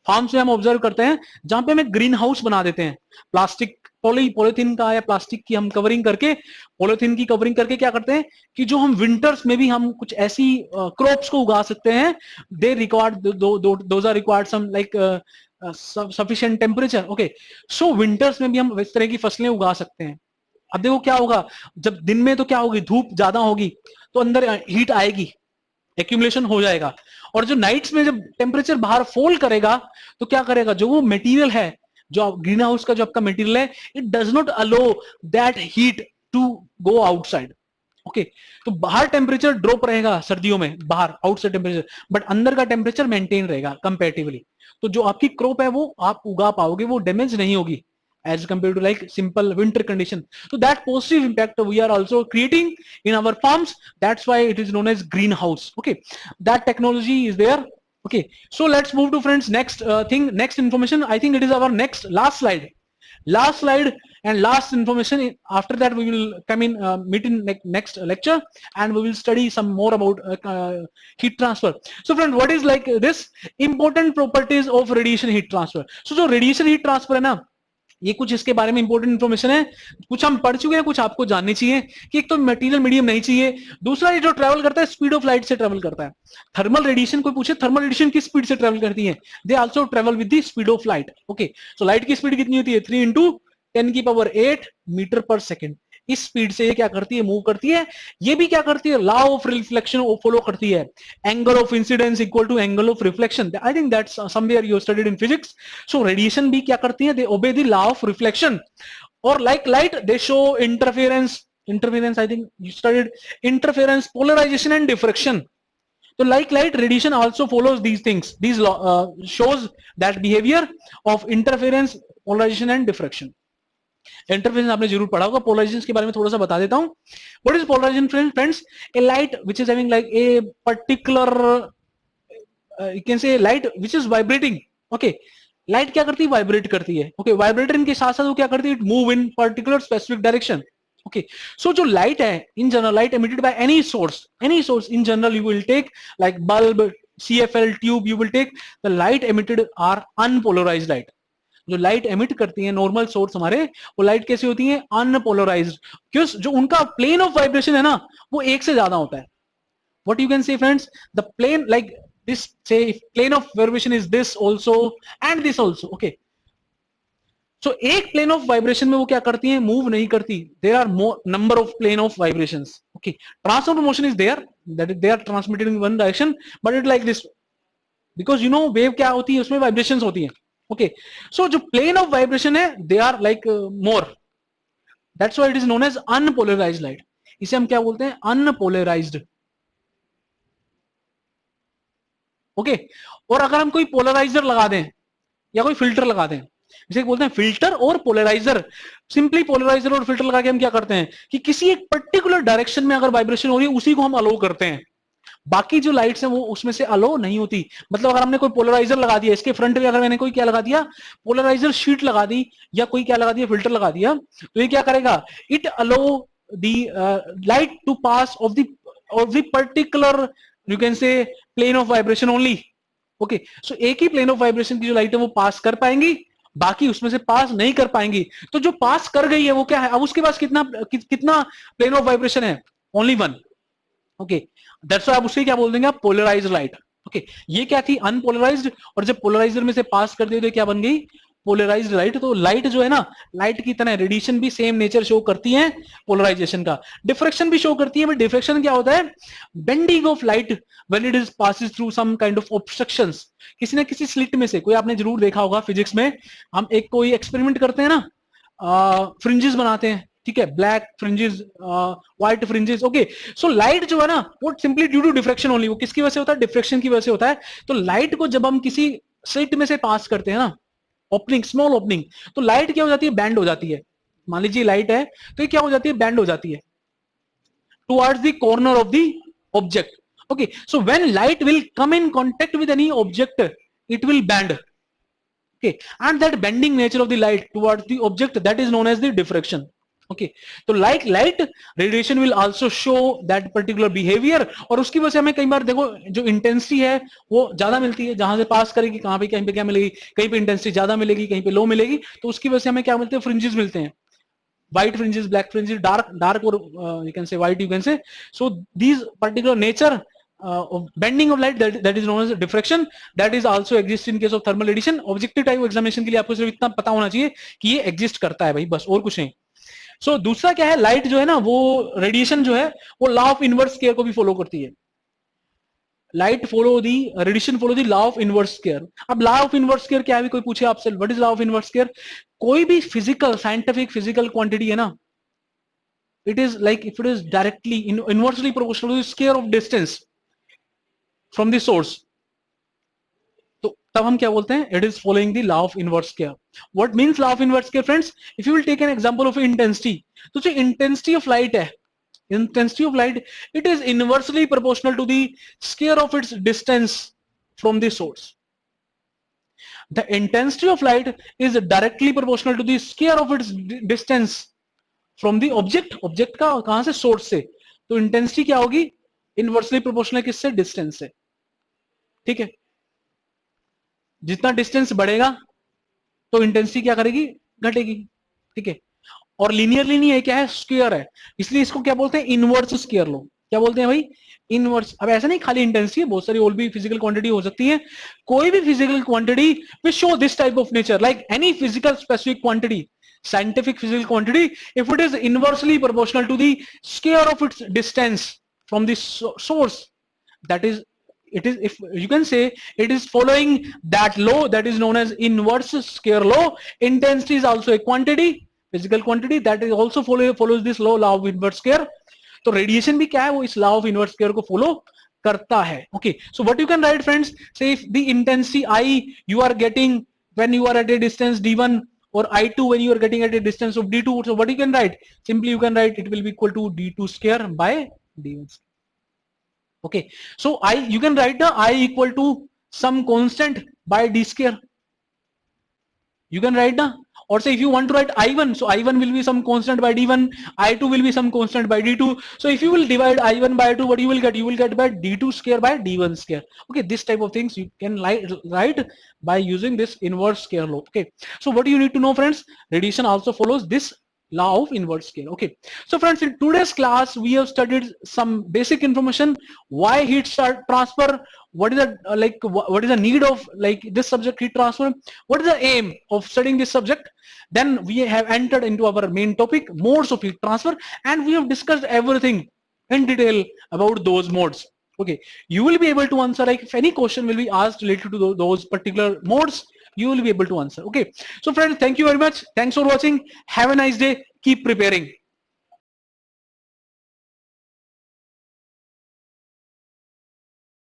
Farms में हम ऑब्जर्व करते हैं जहां पे हमें ग्रीन हाउस बना देते हैं, प्लास्टिक पॉलीथीन का या प्लास्टिक की हम कवरिंग करके, पॉलीथीन की कवरिंग करके क्या करते हैं कि जो हम विंटर्स में भी हम कुछ ऐसी क्रॉप्स को उगा सकते हैं, they required those are required some like sufficient temperature, okay. So winters में भी हम इस तरह की फसलें उगा सकते हैं। अब देखो क्या होगा, जब दिन में तो क्या होगी, धूप ज्यादा होगी तो अंदर हीट आएगी, एक्यूमुलेशन हो जाएगा, और जो नाइट्स में जब टेम्परेचर बाहर फॉल करेगा तो क्या करेगा, जो वो मटेरियल है, जो ग्रीन हाउस का जो आपका मटेरियल है, it does not allow that heat to go outside, okay. तो बाहर टेम्परेचर ड्रॉप रहेगा सर्दियों में, बाहर आउटसाइड टेम्परेचर, बट अंदर का टेम्परेचर मेंटेन रहेगा कंपेरेटिवली। तो जो आपकी क्रॉप है वो आप उगा पाओगे, वो डैमेज नहीं होगी as compared to like simple winter condition। so that positive impact we are also creating in our farms, that's why it is known as greenhouse, okay। that technology is there, okay। so let's move to friends next thing, next information, I think it is our next last slide and last information, after that we will come in meet in next lecture and we will study some more about heat transfer। so friend, what is like this important properties of radiation heat transfer। so जो radiation heat transfer है ना, ये कुछ इसके बारे में important information है, कुछ हम पढ़ चुके हैं, कुछ आपको जाननी चाहिए कि एक तो मटेरियल मीडियम नहीं चाहिए, दूसरा ये जो ट्रेवल करता है स्पीड ऑफ लाइट से ट्रेवल करता है। थर्मल रेडिएशन, कोई पूछे थर्मल रेडिएशन किस स्पीड से ट्रेवल करती है, they also travel with the speed of light, okay. So light की स्पीड कितनी होती है, 3 × 10⁸ मीटर पर सेकेंड, इस स्पीड से ये क्या करती है, मूव करती है। ये भी क्या करती है, लॉ ऑफ रिफ्लेक्शन फॉलो करती है, angle of incidence equal to angle of reflection, I think that's somewhere you studied in physics. So radiation भी क्या करती है, they obey the law of reflection, और like light they show interference I think you studied interference, polarization and diffraction. तो like light radiation also follows these things, these shows that behavior of interference, polarization and diffraction। Interference आपने जरूर पढ़ा होगा, polarisation के बारे में थोड़ा सा बता देता हूं। What is polarization friends, a light which is having like a particular you can say light which is vibrating, okay. Light क्या करती है, वाइब्रेट करती है, ओके। वाइब्रेटर के साथ साथ वो क्या करती है, it move in particular specific direction, okay। so जो light है in general, light emitted by any source in general, you will take like bulb, CFL tube, you will take the light emitted are unpolarized light। जो light emit करती है normal source हमारे, वो light कैसी होती है, unpolarised, क्यों, जो उनका प्लेन ऑफ वाइब्रेशन है ना वो एक से ज्यादा होता है। What you can say friends, the plane like this, say if plane of vibration is this also and this also. Okay, so एक plane of vibration में वो क्या करती हैं, move नहीं करती. There are more number of plane of vibrations. Okay, transfer motion is there, that is they are transmitted in one direction, but it like this, because you know wave क्या होती है, उसमें vibrations होती हैं. Okay, so जो plane of vibration है, they are like more. That's why it is known as unpolarized light. इसे हम क्या बोलते हैं, unpolarized. ओके, और अगर हम कोई पोलराइजर लगा दें या कोई फिल्टर लगा दें, इसे बोलते हैं फिल्टर और पोलराइजर. सिंपली पोलराइजर और फिल्टर लगा के हम क्या करते हैं कि किसी एक पर्टिकुलर डायरेक्शन में अगर वाइब्रेशन हो रही है उसी को हम अलो करते हैं, बाकी जो लाइट्स हैं वो उसमें से अलो नहीं होती. मतलब अगर हमने कोई पोलराइजर लगा दिया, इसके फ्रंट में अगर मैंने कोई क्या लगा दिया, पोलराइजर शीट लगा दी या कोई क्या लगा दिया, फिल्टर लगा दिया, तो ये क्या करेगा, it allow the light to pass of the particular, you can say plane of vibration only. Okay, so एक ही प्लेन ऑफ वाइब्रेशन की जो लाइट है वो पास कर पाएंगी, बाकी उसमें से पास नहीं कर पाएंगी. तो जो पास कर गई है वो क्या है, अब उसके पास कितना प्लेन ऑफ वाइब्रेशन है, only one. Okay, that's why आप उसे क्या बोल देंगे, आप पोलराइज्ड लाइट. ओके, ये क्या थी, अनपोलराइज्ड, और जब पोलराइजर में से पास कर दिए तो क्या बन गई, पोलराइज्ड लाइट. तो लाइट जो है ना, लाइट की तरह रेडिएशन भी सेम नेचर शो करती है पोलराइजेशन का, डिफ्रेक्शन भी शो करती है. बट डिफ्रेक्शन क्या होता है, bending of light when it is passes through some kind of obstructions. किसी ना किसी स्लिट में से, कोई आपने जरूर देखा होगा फिजिक्स में, हम एक कोई एक्सपेरिमेंट करते हैं ना, फ्रिंजेस बनाते हैं, ठीक है, black fringes, white fringes. Okay, so light जो है ना वो simply due to diffraction only, वो किसकी वजह से होता है, डिफ्रेक्शन की वजह से होता है. तो लाइट को जब हम किसी स्लिट में से पास करते हैं ना, ओपनिंग, स्मॉल ओपनिंग, तो लाइट क्या हो जाती है, बैंड हो जाती है. मान लीजिए लाइट है, तो ये क्या हो जाती है, बैंड हो जाती है towards the corner of the object. Okay, so when light will come in contact with any object, it will band. Okay, and that bending nature of the light towards the object, that is known as the diffraction. Okay, तो like light radiation will also show that particular behavior, और उसकी वजह से हमें कई बार देखो जो intensity है वो ज्यादा मिलती है, जहां से पास करेगी कहां पे, कहीं पे क्या मिलेगी, कहीं पे इंटेंसिटी ज्यादा मिलेगी, कहीं पे लो मिलेगी. तो उसकी वजह से हमें क्या मिलते हैं, फ्रिंजेस मिलते हैं, white fringes, black fringes, dark or you can say white, you can say. So these particular nature of bending of light, that is known as diffraction, that is also exist in case of thermal radiation. Objective type examination के लिए आपको सिर्फ इतना पता होना चाहिए कि ये exist करता है भाई, बस और कुछ नहीं. So दूसरा क्या है, लाइट जो है ना वो रेडिएशन जो है वो लॉ ऑफ इनवर्स स्केयर को भी फॉलो करती है. Light follow the, radiation follow the law of inverse square. अब लॉ ऑफ इनवर्स स्केयर क्या है, कोई पूछे आपसे what is law of inverse square, कोई भी फिजिकल, साइंटिफिक फिजिकल क्वांटिटी है ना, it is like if it is directly inversely proportional to the square of distance from the source, तो तब हम क्या बोलते हैं, it is following the law of inverse square. What means law of inverse square, friends? If you will take an example of intensity, तो जो intensity of light है, intensity of light, it is inversely proportional to the square of its distance from the source. The intensity of light is directly proportional to the square of its distance from the object. Object का कहां से, source से. तो intensity क्या होगी, inversely proportional किससे, distance से. ठीक है, जितना डिस्टेंस बढ़ेगा तो इंटेंसिटी क्या करेगी, घटेगी. ठीक है, और लीनियरली नहीं है, क्या है, स्क्वायर है, इसलिए इसको क्या बोलते हैं, इनवर्स स्क्वायर लो. क्या बोलते हैं भाई, इनवर्स. अब ऐसा नहीं खाली इंटेंसिटी है, बहुत सारी और भी फिजिकल क्वांटिटी हो सकती है. कोई भी physical quantity will show this type of nature, like any physical specific quantity, scientific physical quantity, if it is inversely proportional to the square of its distance from the source, that is, it is, if you can say, it is following that law that is known as inverse square law. Intensity is also a quantity, physical quantity, that is also follows this law of inverse square. तो radiation भी क्या है, वो इस law of inverse square को follow करता है. Okay, so what you can write friends, say if the intensity I you are getting when you are at a distance d1, or I2 when you are getting at a distance of d2, so what you can write, simply you can write it will be equal to d2 square by d1 square. Okay, so you can write the I equal to some constant by d square, you can write the, or say if you want to write I1, so I1 will be some constant by d1, I2 will be some constant by d2. So if you will divide I1 by 2, what you will get, by d2 square by d1 square. Okay, this type of things you can write by using this inverse square law. Okay, so what do you need to know, friends, radiation also follows this Law of inverse scale. Okay, so friends, in today's class we have studied some basic information: why heat transfer, what is the what is the need of like this subject heat transfer, what is the aim of studying this subject. Then we have entered into our main topic, modes of heat transfer, and we have discussed everything in detail about those modes. Okay, you will be able to answer, like if any question will be asked related to those particular modes, you will be able to answer. Okay, so friends, thank you very much. Thanks for watching. Have a nice day. Keep preparing.